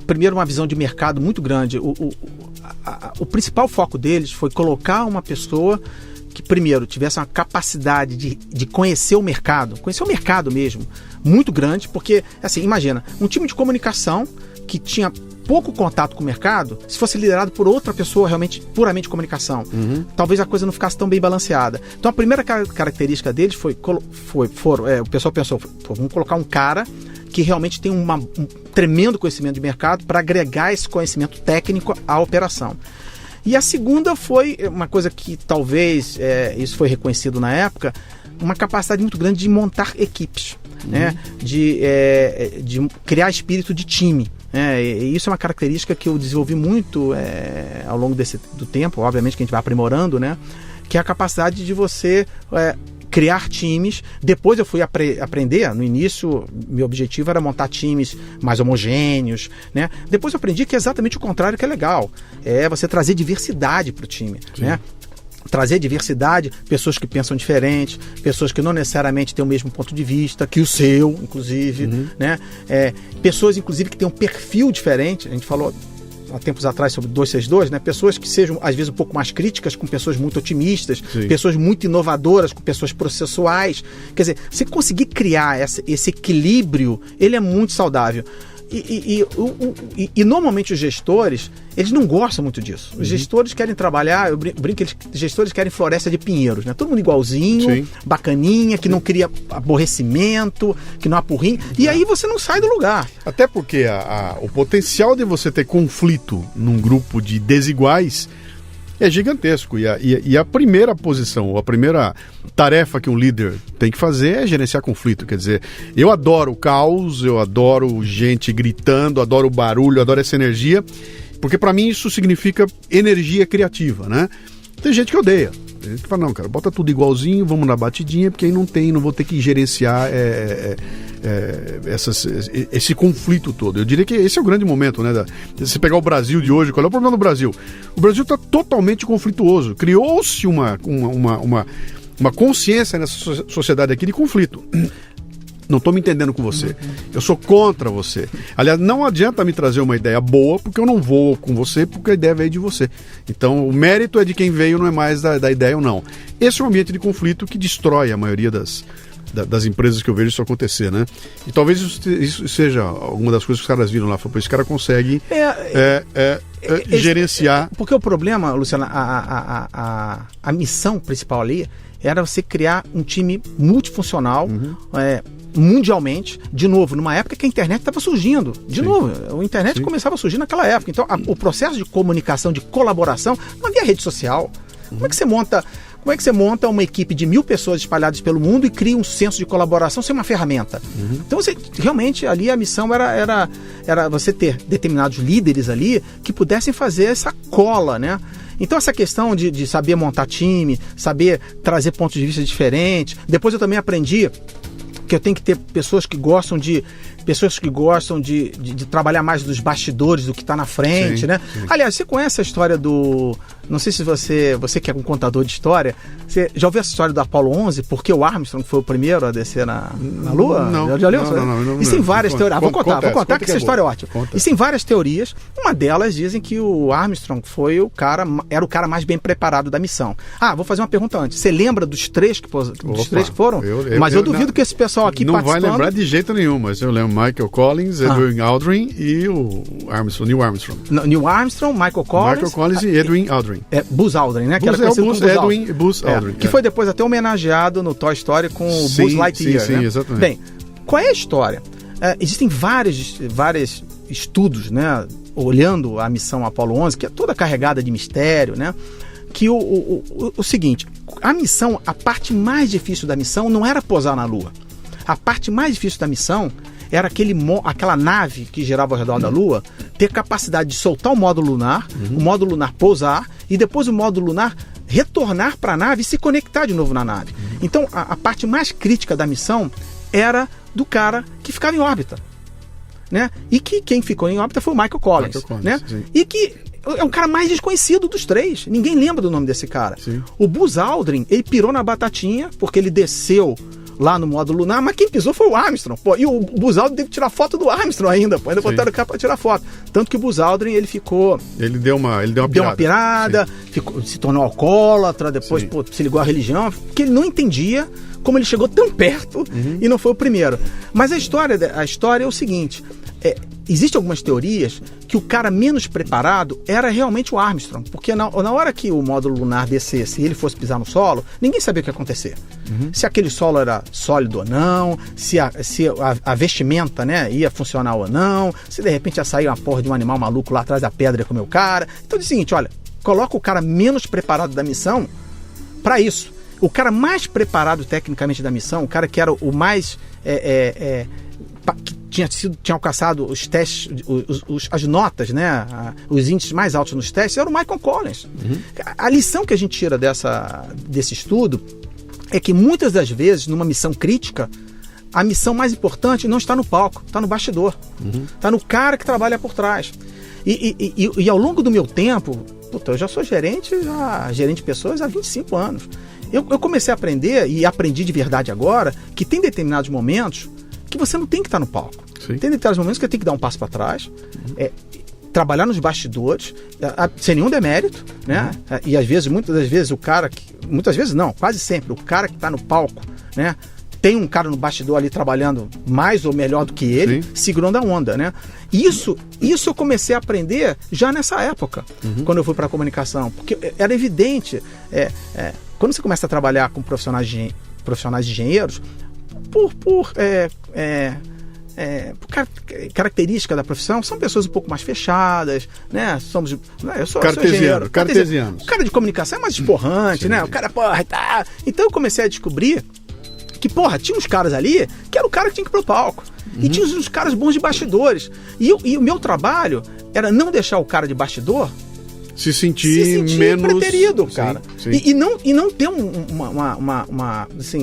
primeiro uma visão de mercado muito grande. O principal foco deles foi colocar uma pessoa que primeiro tivesse uma capacidade de conhecer o mercado mesmo, muito grande, porque, assim, imagina, um time de comunicação que tinha pouco contato com o mercado, se fosse liderado por outra pessoa realmente puramente comunicação, talvez a coisa não ficasse tão bem balanceada. Então a primeira característica deles o pessoal pensou, vamos colocar um cara que realmente tem um tremendo conhecimento de mercado para agregar esse conhecimento técnico à operação. E a segunda foi uma coisa que talvez, isso foi reconhecido na época, uma capacidade muito grande de montar equipes, né? De criar espírito de time. E isso é uma característica que eu desenvolvi muito ao longo do tempo, obviamente que a gente vai aprimorando, né? Que é a capacidade de você criar times. Depois eu fui aprender, no início meu objetivo era montar times mais homogêneos, né? Depois eu aprendi que é exatamente o contrário que é legal, é você trazer diversidade para o time, né? Trazer diversidade, pessoas que pensam diferente, pessoas que não necessariamente têm o mesmo ponto de vista que o seu, inclusive, né? Pessoas, inclusive, que têm um perfil diferente. A gente falou há tempos atrás sobre 262, né? Pessoas que sejam, às vezes, um pouco mais críticas com pessoas muito otimistas, Sim. pessoas muito inovadoras com pessoas processuais. Quer dizer, você conseguir criar esse equilíbrio, ele é muito saudável. E normalmente os gestores, eles não gostam muito disso. Os gestores querem trabalhar, eu brinco, os gestores querem floresta de pinheiros, né? Todo mundo igualzinho, Sim. bacaninha, que não cria aborrecimento, que não apurrinha. E aí você não sai do lugar. Até porque o potencial de você ter conflito num grupo de desiguais é gigantesco. E a primeira posição, a primeira tarefa que um líder tem que fazer é gerenciar conflito. Quer dizer, eu adoro o caos, eu adoro gente gritando, adoro o barulho, adoro essa energia, porque para mim isso significa energia criativa, né? Tem gente que odeia. Tem gente que fala, não, cara, bota tudo igualzinho, vamos na batidinha, porque aí não vou ter que gerenciar esse conflito todo. Eu diria que esse é o grande momento, né? Se você pegar o Brasil de hoje, qual é o problema do Brasil? O Brasil está totalmente conflituoso. Criou-se uma consciência nessa sociedade aqui de conflito. Não estou me entendendo com você. Eu sou contra você. Aliás, não adianta me trazer uma ideia boa, porque eu não vou com você, porque a ideia veio de você. Então, o mérito é de quem veio, não é mais da ideia ou não. Esse é um ambiente de conflito que destrói a maioria das empresas que eu vejo isso acontecer, né? E talvez isso seja alguma das coisas que os caras viram lá. Esse cara consegue gerenciar. Porque o problema, Luciana, a missão principal ali era você criar um time multifuncional, mundialmente, de novo, numa época que a internet estava surgindo. De novo, a internet começava a surgir naquela época. Então, o processo de comunicação, de colaboração, não havia rede social. Como é que você monta uma equipe de 1.000 pessoas espalhadas pelo mundo e cria um senso de colaboração sem uma ferramenta? Então, realmente, ali a missão era você ter determinados líderes ali que pudessem fazer essa cola, né? Então, essa questão de saber montar time, saber trazer pontos de vista diferentes. Depois eu também aprendi que eu tenho que ter pessoas que gostam de trabalhar mais nos bastidores do que está na frente, sim, né? Sim. Aliás, você conhece a história do... Não sei se você que é um contador de história, você já ouviu essa história do Apollo 11? Porque o Armstrong foi o primeiro a descer na Lua? Não. Já leu? Não. Isso tem várias teorias. Vou contar que essa história é ótima. Conta. Isso tem várias teorias. Uma delas dizem que o Armstrong era o cara mais bem preparado da missão. Vou fazer uma pergunta antes. Você lembra dos três que foram? Mas eu duvido que esse pessoal aqui não participando... vai lembrar de jeito nenhum, mas eu lembro Michael Collins, Edwin Aldrin e o Neil Armstrong. Neil Armstrong, Michael Collins e Edwin Aldrin. Buzz Aldrin, né? Que era conhecido como Edwin e Buzz Aldrin. Que foi depois até homenageado no Toy Story com o Buzz Lightyear. Sim, né? Exatamente. Bem, qual é a história? Existem vários estudos, né? Olhando a missão Apollo 11, que é toda carregada de mistério, né? Que o seguinte, a missão, a parte mais difícil da missão não era pousar na Lua. A parte mais difícil da missão era aquela nave que girava ao redor da Lua ter capacidade de soltar o módulo lunar, o módulo lunar pousar e depois o módulo lunar retornar para a nave e se conectar de novo na nave. Então, a parte mais crítica da missão era do cara que ficava em órbita, né? E que quem ficou em órbita foi o Michael Collins, né? Sim. E que é um cara mais desconhecido dos três. Ninguém lembra do nome desse cara. Sim. O Buzz Aldrin, ele pirou na batatinha porque ele desceu lá no módulo lunar, mas quem pisou foi o Armstrong, pô. E o Buzz Aldrin teve que tirar foto do Armstrong ainda, pô. Ainda botaram o cara pra tirar foto. Tanto que o Buzz Aldrin, ele deu uma pirada, se tornou alcoólatra, depois, se ligou à religião, porque ele não entendia como ele chegou tão perto e não foi o primeiro. Mas a história é o seguinte, existem algumas teorias que o cara menos preparado era realmente o Armstrong, porque na hora que o módulo lunar descesse e ele fosse pisar no solo, ninguém sabia o que ia acontecer. Se aquele solo era sólido ou não, se a vestimenta, né, ia funcionar ou não, se de repente ia sair uma porra de um animal maluco lá atrás da pedra e comer o cara. Então é o seguinte, olha, coloca o cara menos preparado da missão para isso. O cara mais preparado tecnicamente da missão, o cara que era o mais... que tinha alcançado os testes, as notas, né, os índices mais altos nos testes, era o Michael Collins. A lição que a gente tira desse estudo é que muitas das vezes, numa missão crítica, a missão mais importante não está no palco, está no bastidor. Está no cara que trabalha por trás. E ao longo do meu tempo, eu já sou gerente de pessoas há 25 anos. Eu comecei a aprender, e aprendi de verdade agora, que tem determinados momentos que você não tem que estar no palco. Sim. Tem determinados momentos que você tem que dar um passo para trás, trabalhar nos bastidores, sem nenhum demérito, né? E às vezes, muitas das vezes, quase sempre, o cara que está no palco, né? Tem um cara no bastidor ali trabalhando mais ou melhor do que ele, segurando a onda, né? Isso eu comecei a aprender já nessa época, quando eu fui para a comunicação, porque era evidente, quando você começa a trabalhar com profissionais de engenheiros, por característica da profissão, são pessoas um pouco mais fechadas, né? Eu sou engenheiro. Cartesianos. O cara de comunicação é mais esporrante, né? O cara, tá. Então eu comecei a descobrir que, tinha uns caras ali que era o cara que tinha que ir pro palco. E tinha uns caras bons de bastidores. E o meu trabalho era não deixar o cara de bastidor se sentir menos preterido, cara. Sim. E não ter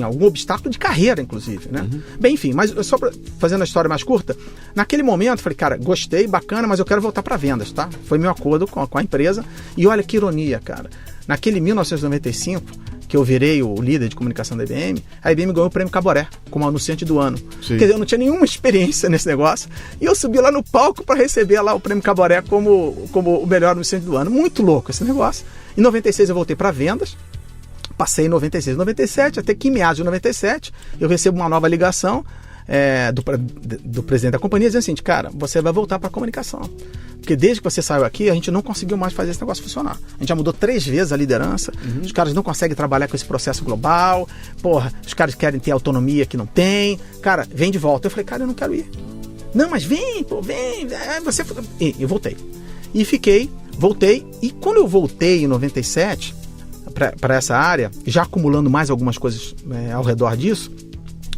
algum obstáculo de carreira, inclusive, né? Bem, enfim, mas só fazendo a história mais curta, naquele momento, falei, cara, gostei, bacana, mas eu quero voltar para vendas, tá? Foi meu acordo com a empresa. E olha que ironia, cara. Naquele 1995, que eu virei o líder de comunicação da IBM, a IBM ganhou o prêmio Caboré como anunciante do ano. Sim. Quer dizer, eu não tinha nenhuma experiência nesse negócio, e eu subi lá no palco para receber lá o prêmio Caboré como o melhor anunciante do ano. Muito louco esse negócio. Em 96 eu voltei para vendas, passei em 96 e 97, até que em meados de 97 eu recebo uma nova ligação do presidente da companhia dizendo assim, cara, você vai voltar para a comunicação. Porque desde que você saiu aqui, a gente não conseguiu mais fazer esse negócio funcionar. A gente já mudou 3 vezes a liderança, os caras não conseguem trabalhar com esse processo global, os caras querem ter autonomia que não tem, cara, vem de volta. Eu falei, cara, eu não quero ir. Não, mas vem, vem, você... E eu voltei. E voltei, e quando eu voltei em 97 para essa área, já acumulando mais algumas coisas ao redor disso,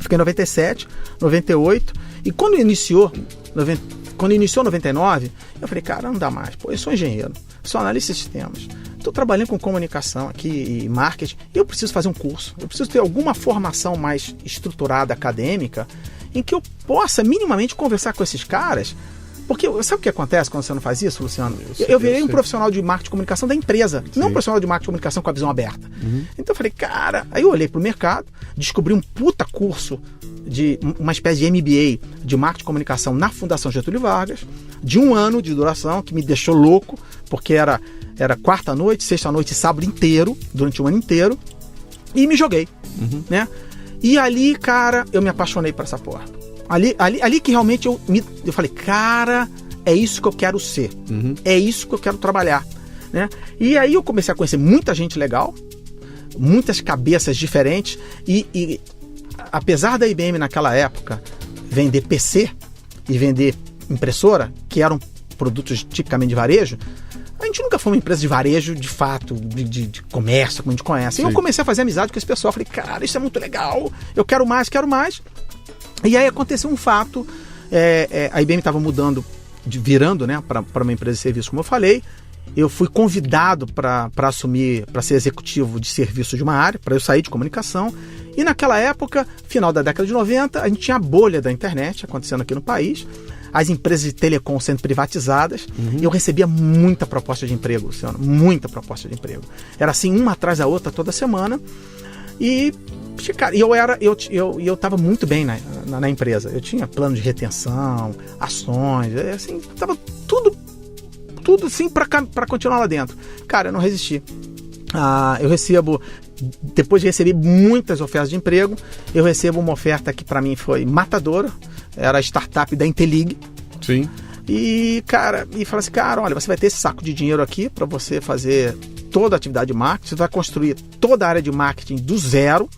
fiquei em 97, 98, e quando iniciou 99, eu falei, cara, não dá mais. Eu sou engenheiro, sou analista de sistemas, estou trabalhando com comunicação aqui e marketing, e eu preciso fazer um curso, eu preciso ter alguma formação mais estruturada, acadêmica, em que eu possa minimamente conversar com esses caras. Porque sabe o que acontece quando você não faz isso, Luciano? Eu virei um profissional de marketing e comunicação da empresa, não um profissional de marketing e comunicação com a visão aberta. Então eu falei, cara, aí eu olhei pro mercado, descobri um puta curso de uma espécie de MBA de marketing e comunicação na Fundação Getúlio Vargas, de 1 ano de duração, que me deixou louco, porque era quarta noite, sexta noite e sábado inteiro, durante 1 ano inteiro, e me joguei, né? E ali, cara, eu me apaixonei por essa porra. Ali que realmente eu falei, cara, é isso que eu quero ser, é isso que eu quero trabalhar, né? E aí eu comecei a conhecer muita gente legal, muitas cabeças diferentes, e apesar da IBM naquela época vender PC e vender impressora, que eram produtos tipicamente de varejo, a gente nunca foi uma empresa de varejo, de fato, de comércio, como a gente conhece. Sim. E eu comecei a fazer amizade com esse pessoal, falei, cara, isso é muito legal, eu quero mais. E aí aconteceu um fato, a IBM estava virando, né, para uma empresa de serviço, como eu falei. Eu fui convidado para assumir, para ser executivo de serviço de uma área, para eu sair de comunicação. E naquela época, final da década de 90, a gente tinha a bolha da internet acontecendo aqui no país, as empresas de telecom sendo privatizadas, e eu recebia muita proposta de emprego, Luciano, muita proposta de emprego. Era assim, uma atrás da outra toda semana. E, cara, eu estava muito bem na empresa. Eu tinha plano de retenção, ações, assim, estava tudo assim para continuar lá dentro. Cara, eu não resisti. Depois de receber muitas ofertas de emprego, eu recebo uma oferta que para mim foi matadora. Era a startup da Intelig. Sim. E, cara, fala assim, cara, olha, você vai ter esse saco de dinheiro aqui para você fazer toda a atividade de marketing, você vai construir toda a área de marketing do zero,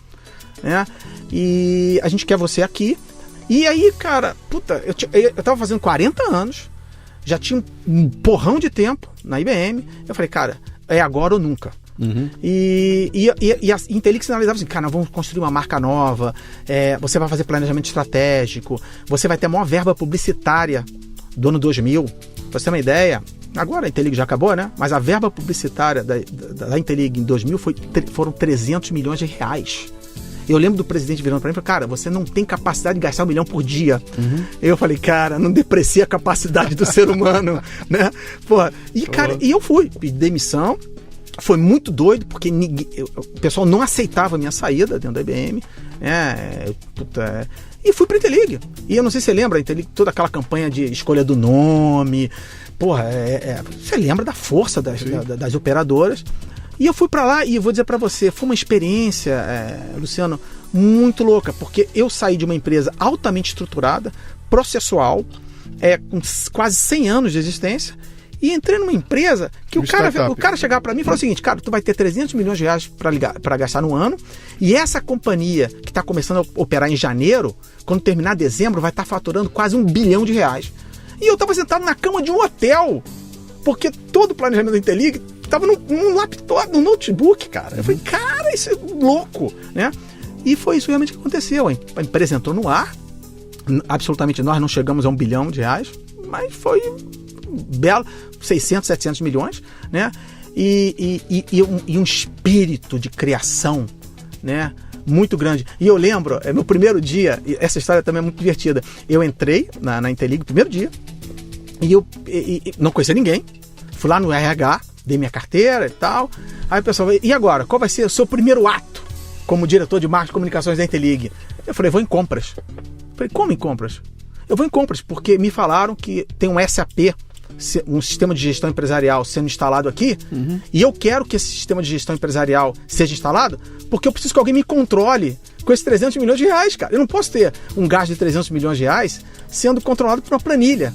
né? E a gente quer você aqui. E aí, cara, eu tava fazendo 40 anos, já tinha um porrão de tempo na IBM. Eu falei, cara, é agora ou nunca. E a Intelig sinalizava assim, cara, nós vamos construir uma marca nova, você vai fazer planejamento estratégico, você vai ter a maior verba publicitária do ano 2000. Pra você ter uma ideia, agora a Intelig já acabou, né? Mas a verba publicitária da Intelig em 2000 foram 300 milhões de reais. Eu lembro do presidente virando para mim e falou, cara, você não tem capacidade de gastar 1 milhão por dia. Eu falei, cara, não deprecia a capacidade do ser humano, né? Porra. E, cara, eu fui, pedi demissão. Foi muito doido, porque o pessoal não aceitava a minha saída dentro da IBM. E fui para a Intelig. E eu não sei se você lembra, a Intelig, toda aquela campanha de escolha do nome. porra, você lembra da força das operadoras. E eu fui para lá e eu vou dizer para você, foi uma experiência, Luciano, muito louca, porque eu saí de uma empresa altamente estruturada, processual, com quase 100 anos de existência, e entrei numa empresa que o cara chegava para mim e falou o seguinte: cara, tu vai ter 300 milhões de reais para gastar no ano, e essa companhia que está começando a operar em janeiro, quando terminar dezembro, vai estar faturando quase R$1 bilhão. E eu estava sentado na cama de um hotel, porque todo o planejamento da Interlig estava num laptop, num notebook, cara. Eu falei, cara, isso é louco, né? E foi isso realmente que aconteceu. A empresa entrou no ar, absolutamente nós não chegamos a R$1 bilhão, mas foi belo, 600, 700 milhões, né? E um espírito de criação, né? Muito grande. E eu lembro, meu primeiro dia, essa história também é muito divertida. Eu entrei na Interlig, primeiro dia, e eu não conhecia ninguém. Fui lá no RH, dei minha carteira e tal. Aí o pessoal falou, e agora? Qual vai ser o seu primeiro ato como diretor de marketing e comunicações da Interlig? Eu falei, vou em compras. Eu falei, como em compras? Eu vou em compras, porque me falaram que tem um SAP, um sistema de gestão empresarial sendo instalado aqui, e eu quero que esse sistema de gestão empresarial seja instalado, porque eu preciso que alguém me controle com esses 300 milhões de reais, cara. Eu não posso ter um gasto de 300 milhões de reais sendo controlado por uma planilha.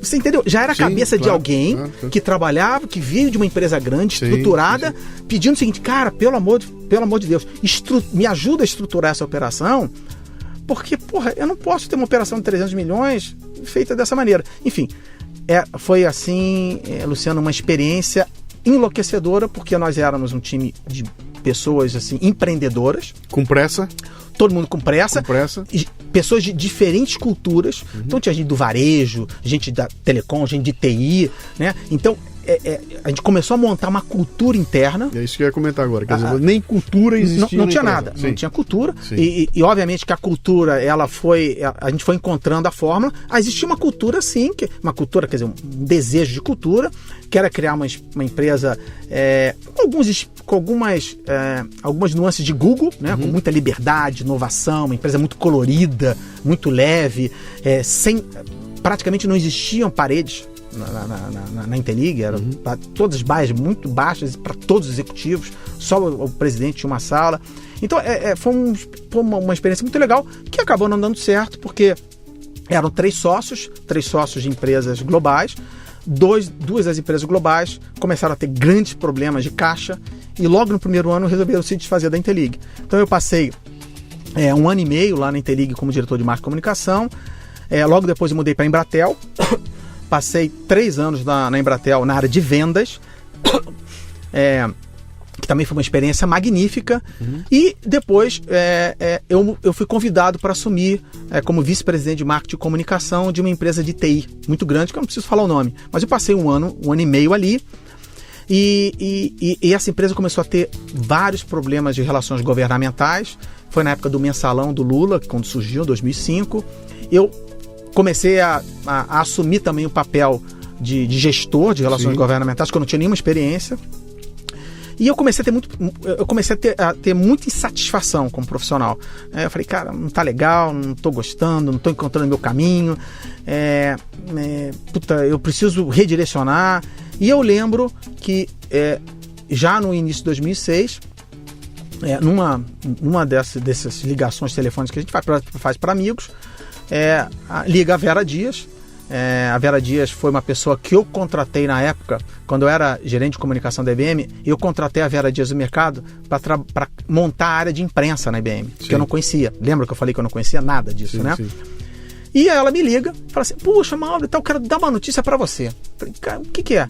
Você entendeu? Já era a cabeça de alguém que trabalhava, que veio de uma empresa grande, estruturada, pedindo o seguinte, cara, pelo amor de Deus, me ajuda a estruturar essa operação, porque, porra, eu não posso ter uma operação de 300 milhões feita dessa maneira. Enfim, foi assim, Luciano, uma experiência enlouquecedora, porque nós éramos um time de pessoas assim, empreendedoras. Com pressa. Todo mundo com pressa. Pessoas de diferentes culturas. Então tinha gente do varejo, gente da telecom, gente de TI, né? Então a gente começou a montar uma cultura interna. É isso que eu ia comentar agora. Quer dizer, nem cultura existia. Não tinha nada. Não tinha cultura. E obviamente que a cultura, a gente foi encontrando a fórmula. Existia uma cultura, sim, uma cultura, quer dizer, um desejo de cultura, que era criar uma empresa com algumas nuances de Google, né? Com muita liberdade, inovação, uma empresa muito colorida, muito leve, praticamente não existiam paredes na Interlig, eram todas as baias muito baixas para todos os executivos, só o presidente tinha uma sala. Então foi uma experiência muito legal, que acabou não dando certo, porque eram três sócios de empresas globais. Duas das empresas globais começaram a ter grandes problemas de caixa, e logo no primeiro ano resolveram se desfazer da Interlig. Então eu passei 1 ano e meio lá na Interlig como diretor de marketing e comunicação. Logo depois eu mudei para a Embratel. Passei 3 anos na Embratel na área de vendas, que também foi uma experiência magnífica. E depois eu fui convidado para assumir como vice-presidente de marketing e comunicação de uma empresa de TI muito grande, que eu não preciso falar o nome. Mas eu passei um ano e meio ali, e essa empresa começou a ter vários problemas de relações governamentais. Foi na época do mensalão do Lula, quando surgiu, em 2005. Eu comecei a assumir também o papel de gestor de relações governamentais, que eu não tinha nenhuma experiência. E eu comecei a ter muita insatisfação como profissional. Eu falei, cara, não tá legal, não tô gostando, não tô encontrando meu caminho. Eu preciso redirecionar. E eu lembro que já no início de 2006, numa dessas ligações telefônicas que a gente faz para amigos, liga a Vera Dias. A Vera Dias foi uma pessoa que eu contratei na época, quando eu era gerente de comunicação da IBM. Eu contratei a Vera Dias do mercado para montar a área de imprensa na IBM, que eu não conhecia. Lembra que eu falei que eu não conhecia nada disso, né? Sim. E aí ela me liga e fala assim, puxa, Mauro, eu quero dar uma notícia para você. Falei, cara, o que é?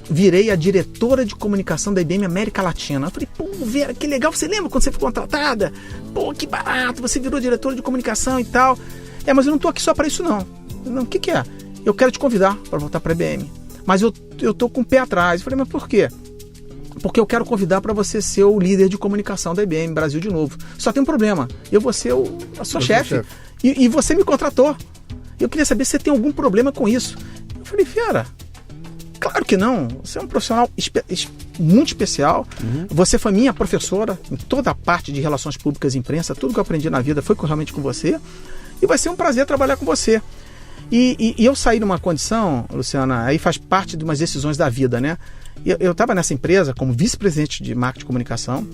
Virei a diretora de comunicação da IBM América Latina. Eu falei, pô, Vera, que legal, você lembra quando você foi contratada? Pô, que barato, você virou diretora de comunicação e tal. Mas eu não tô aqui só para isso não. Não, o que é? Eu quero te convidar para voltar para a IBM. Mas eu tô com o pé atrás. Eu falei, mas por quê? Porque eu quero convidar para você ser o líder de comunicação da IBM Brasil de novo. Só tem um problema. Eu vou ser a sua chefe. E você me contratou. Eu queria saber se você tem algum problema com isso. Eu falei, Vera, claro que não. Você é um profissional muito especial. Você foi minha professora em toda a parte de relações públicas e imprensa. Tudo que eu aprendi na vida foi realmente com você. E vai ser um prazer trabalhar com você. E eu saí numa condição, Luciana, aí faz parte de umas decisões da vida, né? Eu estava nessa empresa como vice-presidente de marketing e comunicação,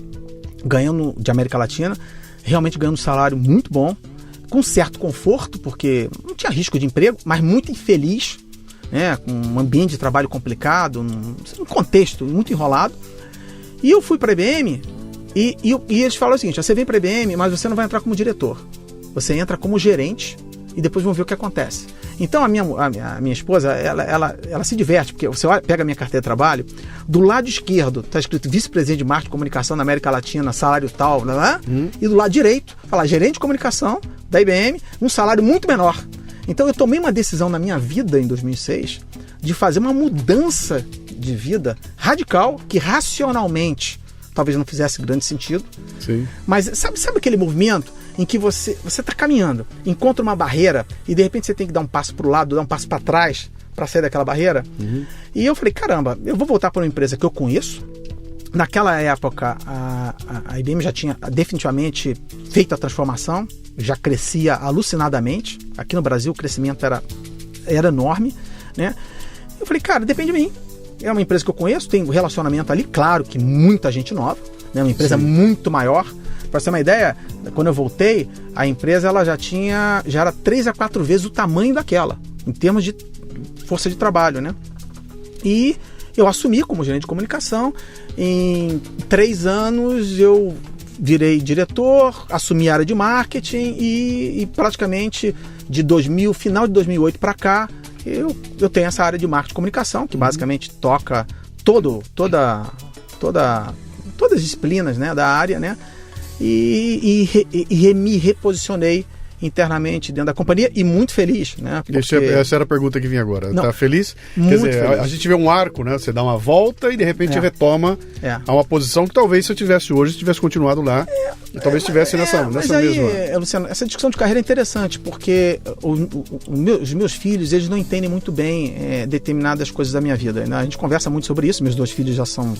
ganhando de América Latina, realmente ganhando um salário muito bom, com certo conforto, porque não tinha risco de emprego, mas muito infeliz, né? Com um ambiente de trabalho complicado, um contexto muito enrolado. E eu fui para a IBM e eles falaram o seguinte: você vem para a IBM, mas você não vai entrar como diretor. Você entra como gerente e depois vamos ver o que acontece. Então a minha esposa, ela se diverte, porque você pega a minha carteira de trabalho, do lado esquerdo está escrito vice-presidente de marketing e comunicação na América Latina, salário tal, e do lado direito fala gerente de comunicação da IBM, um salário muito menor. Então eu tomei uma decisão na minha vida em 2006 de fazer uma mudança de vida radical, que racionalmente talvez não fizesse grande sentido. Sim. Mas sabe aquele movimento em que você está caminhando, encontra uma barreira e de repente você tem que dar um passo para o lado, dar um passo para trás para sair daquela barreira? Uhum. E eu falei, caramba, eu vou voltar para uma empresa que eu conheço. Naquela época, a IBM já tinha definitivamente feito a transformação, já crescia alucinadamente. Aqui no Brasil o crescimento era enorme, né? Eu falei, cara, depende de mim. É uma empresa que eu conheço, tem um relacionamento ali, claro que muita gente nova, né? Uma empresa muito maior. Para você ter uma ideia, quando eu voltei, a empresa ela já era 3 a 4 vezes o tamanho daquela, em termos de força de trabalho, né? E eu assumi como gerente de comunicação. Em 3 anos eu virei diretor, assumi a área de marketing e praticamente final de 2008 para cá, eu tenho essa área de marketing e comunicação, que basicamente toca todas as disciplinas, né, da área, né? E me reposicionei internamente dentro da companhia e muito feliz, né? Porque... Essa era a pergunta que vinha agora. Não, tá feliz? Muito Quer dizer, feliz. A gente vê um arco, né? Você dá uma volta e de repente retoma a uma posição que talvez se eu tivesse hoje, se tivesse continuado lá, e talvez estivesse nessa mesma. Luciano, essa discussão de carreira é interessante, porque os meus filhos, eles não entendem muito bem determinadas coisas da minha vida. Né? A gente conversa muito sobre isso. Meus 2 filhos já estão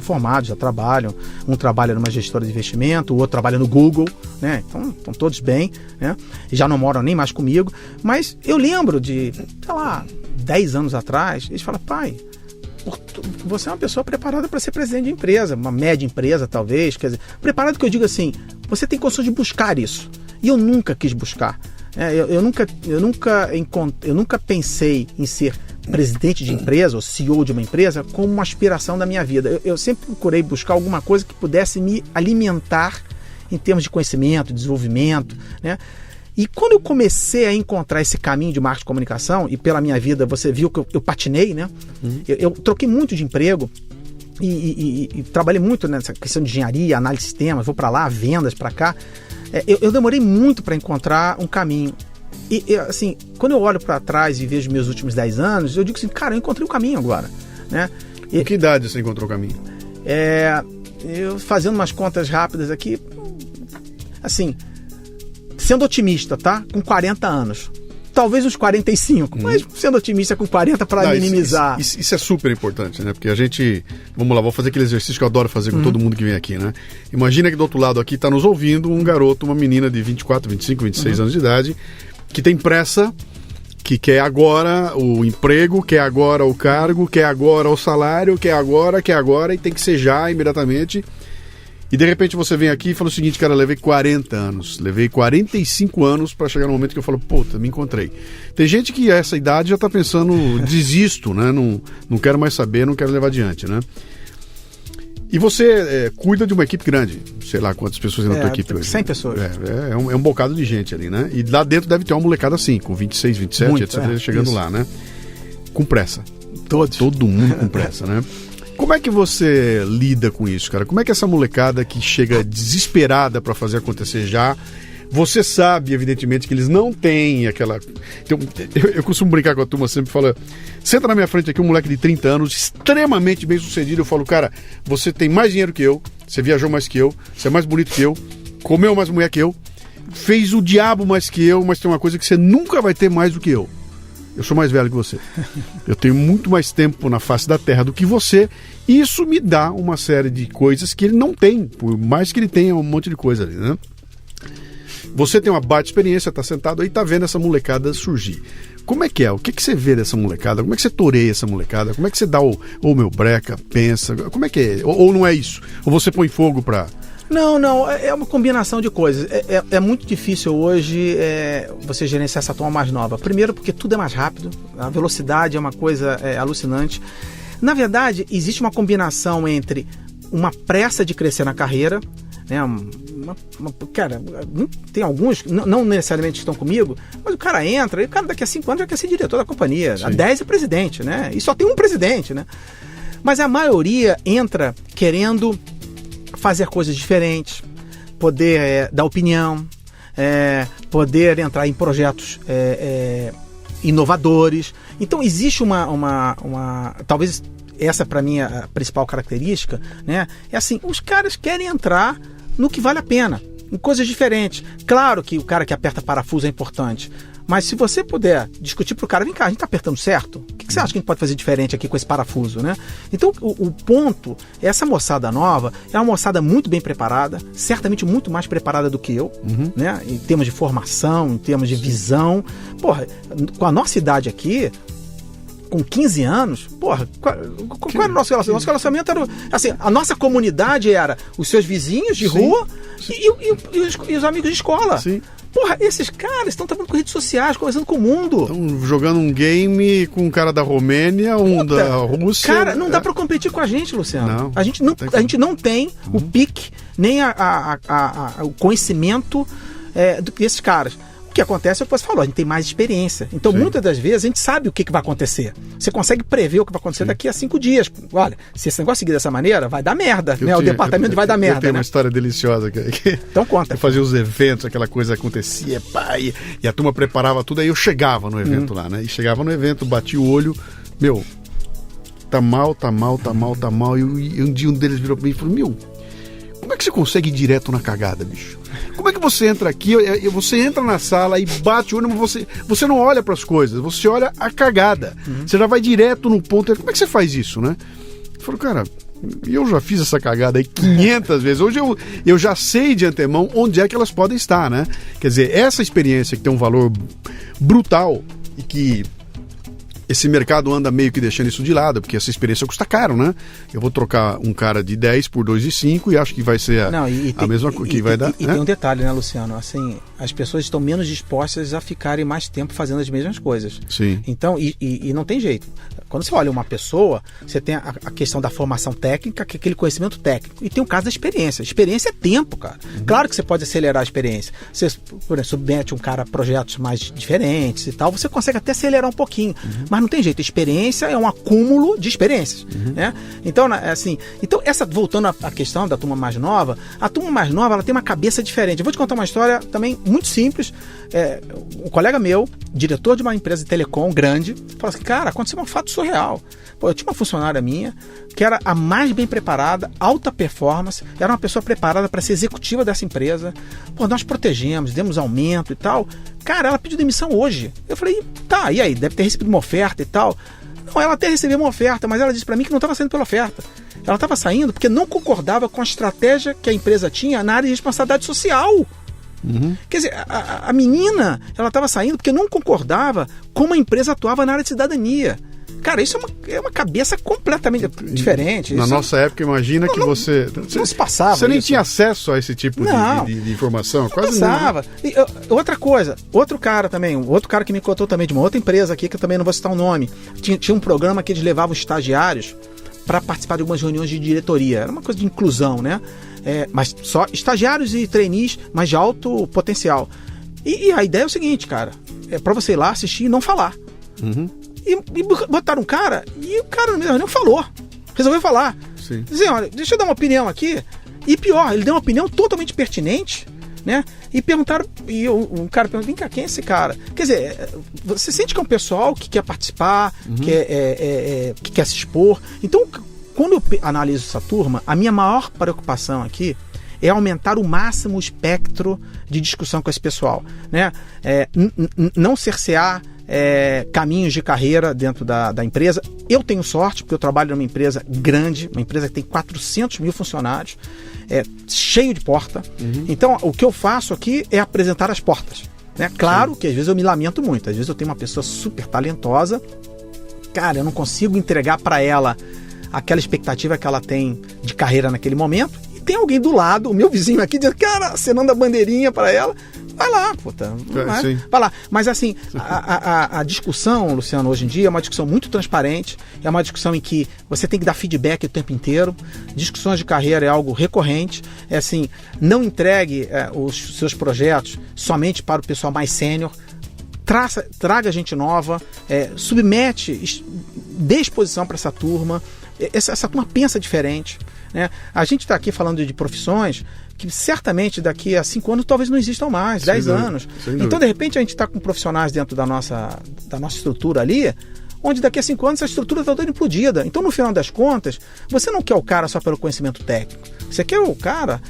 formados, já trabalham. Um trabalha numa gestora de investimento, o outro trabalha no Google, né? Então estão todos bem, né? E já não moram nem mais comigo, mas eu lembro de, 10 anos atrás, eles falam, pai, você é uma pessoa preparada para ser presidente de empresa, uma média empresa talvez, quer dizer, preparado que eu digo assim, você tem condições de buscar isso, e eu nunca quis buscar, eu nunca pensei em ser presidente de empresa ou CEO de uma empresa como uma aspiração da minha vida, eu sempre procurei buscar alguma coisa que pudesse me alimentar em termos de conhecimento, desenvolvimento, né? E quando eu comecei a encontrar esse caminho de marketing e comunicação, e pela minha vida você viu que eu patinei, né? Eu troquei muito de emprego e trabalhei muito nessa questão de engenharia, análise de sistemas, vou para lá, vendas para cá. Eu demorei muito para encontrar um caminho. E assim, quando eu olho para trás e vejo meus últimos 10 anos, eu digo assim, cara, eu encontrei o caminho agora, né? Com que idade você encontrou o caminho? Eu fazendo umas contas rápidas aqui, assim, sendo otimista, tá? Com 40 anos. Talvez uns 45, mas sendo otimista com 40 para minimizar. Isso é super importante, né? Porque a gente... Vamos lá, vou fazer aquele exercício que eu adoro fazer com todo mundo que vem aqui, né? Imagina que do outro lado aqui está nos ouvindo um garoto, uma menina de 24, 25, 26 anos de idade, que tem pressa, que quer agora o emprego, quer agora o cargo, quer agora o salário, quer agora e tem que ser já, imediatamente. E de repente você vem aqui e fala o seguinte, cara, levei 40 anos, levei 45 anos para chegar no momento que eu falo, puta, me encontrei. Tem gente que a essa idade já tá pensando, desisto, né? Não quero mais saber, não quero levar adiante, né? E você cuida de uma equipe grande, sei lá quantas pessoas na tua equipe hoje. 100 pessoas. É um bocado de gente ali, né? E lá dentro deve ter uma molecada assim, com 26, 27, muito, etc, chegando lá, né? Com pressa. Todo mundo com pressa, né? Como é que você lida com isso, cara? Como é que essa molecada que chega desesperada para fazer acontecer já, você sabe, evidentemente, que eles não têm aquela... Eu costumo brincar com a turma, sempre fala, senta na minha frente aqui um moleque de 30 anos, extremamente bem sucedido, eu falo, cara, você tem mais dinheiro que eu, você viajou mais que eu, você é mais bonito que eu, comeu mais mulher que eu, fez o diabo mais que eu, mas tem uma coisa que você nunca vai ter mais do que eu. Eu sou mais velho que você. Eu tenho muito mais tempo na face da terra do que você. E isso me dá uma série de coisas que ele não tem. Por mais que ele tenha um monte de coisa ali, né? Você tem uma baita experiência, tá sentado aí, tá vendo essa molecada surgir. Como é que é? O que você vê dessa molecada? Como é que você toreia essa molecada? Como é que você dá o meu breca, pensa? Como é que é? Ou não é isso? Ou você põe fogo pra... Não, é uma combinação de coisas. É muito difícil hoje você gerenciar essa turma mais nova. Primeiro porque tudo é mais rápido, a velocidade é uma coisa alucinante. Na verdade, existe uma combinação entre uma pressa de crescer na carreira, né? Cara, tem alguns, não necessariamente estão comigo, mas o cara entra, e o cara daqui a 5 anos já quer ser diretor da companhia, há 10 é presidente, né? E só tem um presidente, né? Mas a maioria entra querendo fazer coisas diferentes, poder dar opinião, poder entrar em projetos inovadores. Então existe talvez essa para mim é a principal característica, né? É assim, os caras querem entrar no que vale a pena, em coisas diferentes. Claro que o cara que aperta parafuso é importante, mas se você puder discutir pro cara, vem cá, a gente tá apertando certo? O que você acha que a gente pode fazer diferente aqui com esse parafuso, né? Então o ponto, essa moçada nova é uma moçada muito bem preparada, certamente muito mais preparada do que eu, né? Em termos de formação, em termos de visão. Porra, com a nossa idade aqui, com 15 anos, porra, qual era o nosso relacionamento? Nosso relacionamento era, assim, a nossa comunidade era os seus vizinhos de rua e os amigos de escola. Sim. Porra, esses caras estão trabalhando com redes sociais, conversando com o mundo. Estão jogando um game com um cara da Romênia, da Rússia. Cara, não dá pra competir com a gente, Luciano. Não, a gente não tem o pique, nem o conhecimento desses caras. O que acontece é o que você falou, a gente tem mais experiência. Então, muitas das vezes, a gente sabe o que vai acontecer. Você consegue prever o que vai acontecer daqui a 5 dias. Olha, se esse negócio seguir dessa maneira, vai dar merda, né? O departamento vai dar merda, eu tenho né? uma história deliciosa que então conta. Eu fazia os eventos, aquela coisa acontecia, e a turma preparava tudo, aí eu chegava no evento lá, né? E chegava no evento, batia o olho, tá mal, e um dia um deles virou pra mim e falou, como é que você consegue ir direto na cagada, bicho? Como é que você entra aqui, você entra na sala e bate o olho, mas você não olha para as coisas, você olha a cagada. Você já vai direto no ponto. Como é que você faz isso, né? Eu falo, cara, eu já fiz essa cagada aí 500 vezes. Hoje eu já sei de antemão onde é que elas podem estar, né? Quer dizer, essa experiência que tem um valor brutal e que esse mercado anda meio que deixando isso de lado, porque essa experiência custa caro, né? Eu vou trocar um cara de 10 por 2,5 e acho que vai ser a mesma coisa que vai dar. E tem um detalhe, né, Luciano? Assim, as pessoas estão menos dispostas a ficarem mais tempo fazendo as mesmas coisas. Sim. Então, e não tem jeito. Quando você olha uma pessoa, você tem a questão da formação técnica, que é aquele conhecimento técnico, e tem o caso da experiência. Experiência é tempo, cara. Claro que você pode acelerar a experiência. Você, por exemplo, submete um cara a projetos mais diferentes e tal, você consegue até acelerar um pouquinho. Mas não tem jeito. Experiência é um acúmulo de experiências. Né? Então, assim, voltando à questão da turma mais nova, a turma mais nova ela tem uma cabeça diferente. Eu vou te contar uma história também muito simples. Um colega meu, diretor de uma empresa de telecom grande, falou assim, cara, aconteceu um fato surreal. Pô, eu tinha uma funcionária minha que era a mais bem preparada, alta performance, era uma pessoa preparada para ser executiva dessa empresa. Pô, nós protegemos, demos aumento e tal. Cara, ela pediu demissão hoje. Eu falei, tá, e aí? Deve ter recebido uma oferta e tal. Não, ela até recebeu uma oferta, mas ela disse para mim que não estava saindo pela oferta. Ela estava saindo porque não concordava com a estratégia que a empresa tinha na área de responsabilidade social. Quer dizer, a menina, ela estava saindo porque não concordava como a empresa atuava na área de cidadania. Cara, isso é uma cabeça completamente diferente. Na nossa época, imagina que você... Não se passava. Você nem tinha acesso a esse tipo de informação? Quase passava. E, outra coisa, outro cara que me contou também de uma outra empresa aqui, que eu também não vou citar o nome, tinha um programa que eles levavam estagiários para participar de algumas reuniões de diretoria. Era uma coisa de inclusão, né? Mas só estagiários e trainees, mas de alto potencial. E a ideia é o seguinte, cara, é para você ir lá assistir e não falar. E botaram um cara, e o cara no meio da reunião falou. Resolveu falar. Sim. Dizer, olha, deixa eu dar uma opinião aqui. E pior, ele deu uma opinião totalmente pertinente, né? E perguntaram, e um cara perguntou, vem cá, quem é esse cara? Quer dizer, você sente que é um pessoal que quer participar, que quer se expor. Então, quando eu analiso essa turma, a minha maior preocupação aqui é aumentar o máximo o espectro de discussão com esse pessoal, né? Não cercear, caminhos de carreira dentro da empresa. Eu tenho sorte, porque eu trabalho numa empresa grande, uma empresa que tem 400 mil funcionários, cheio de porta. Então, o que eu faço aqui é apresentar as portas. Né? Claro que às vezes eu me lamento muito, às vezes eu tenho uma pessoa super talentosa, cara, eu não consigo entregar para ela aquela expectativa que ela tem de carreira naquele momento, e tem alguém do lado, o meu vizinho aqui, dizendo, cara, acenando a bandeirinha para ela, vai lá, puta, vai lá. Mas assim, a discussão, Luciano, hoje em dia é uma discussão muito transparente, é uma discussão em que você tem que dar feedback o tempo inteiro, discussões de carreira é algo recorrente, é assim, não entregue os seus projetos somente para o pessoal mais sênior, traga gente nova, submete, dê exposição para essa turma, essa turma pensa diferente, né? A gente está aqui falando de profissões que certamente daqui a 5 anos talvez não existam mais, 10 anos. Então, de repente, a gente está com profissionais dentro da nossa estrutura ali, onde daqui a 5 anos essa estrutura está toda implodida. Então, no final das contas, você não quer o cara só pelo conhecimento técnico, você quer o cara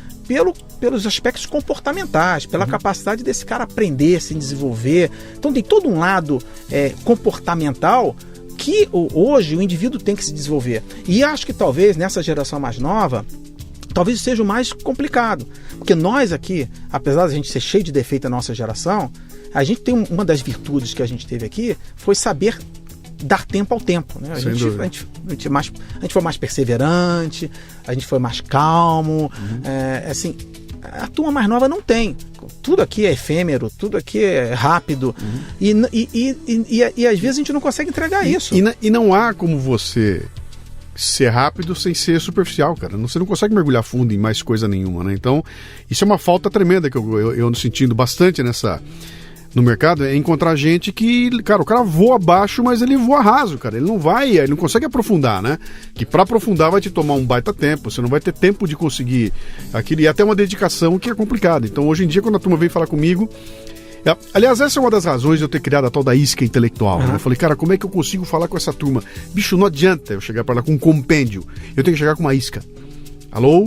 pelos aspectos comportamentais, pela capacidade desse cara aprender, se desenvolver. Então, tem todo um lado comportamental que hoje o indivíduo tem que se desenvolver. E acho que talvez nessa geração mais nova, talvez seja o mais complicado. Porque nós aqui, apesar de a gente ser cheio de defeito na nossa geração, a gente tem uma das virtudes que a gente teve aqui, foi saber dar tempo ao tempo. Né? A gente foi mais perseverante, a gente foi mais calmo. Assim, a turma mais nova não tem. Tudo aqui é efêmero, tudo aqui é rápido. E às vezes a gente não consegue entregar isso. E não há como você ser rápido sem ser superficial, cara. Você não consegue mergulhar fundo em mais coisa nenhuma, né? Então, isso é uma falta tremenda que eu ando sentindo bastante no mercado, é encontrar gente que, cara, o cara voa baixo, mas ele voa raso, cara. Ele não consegue aprofundar, né? Que pra aprofundar vai te tomar um baita tempo, você não vai ter tempo de conseguir aquilo, e até uma dedicação que é complicada. Então, hoje em dia, quando a turma vem falar comigo, aliás, essa é uma das razões de eu ter criado a tal da isca intelectual, né? Eu falei, cara, como é que eu consigo falar com essa turma? Bicho, não adianta eu chegar para lá com um compêndio, eu tenho que chegar com uma isca. Alô?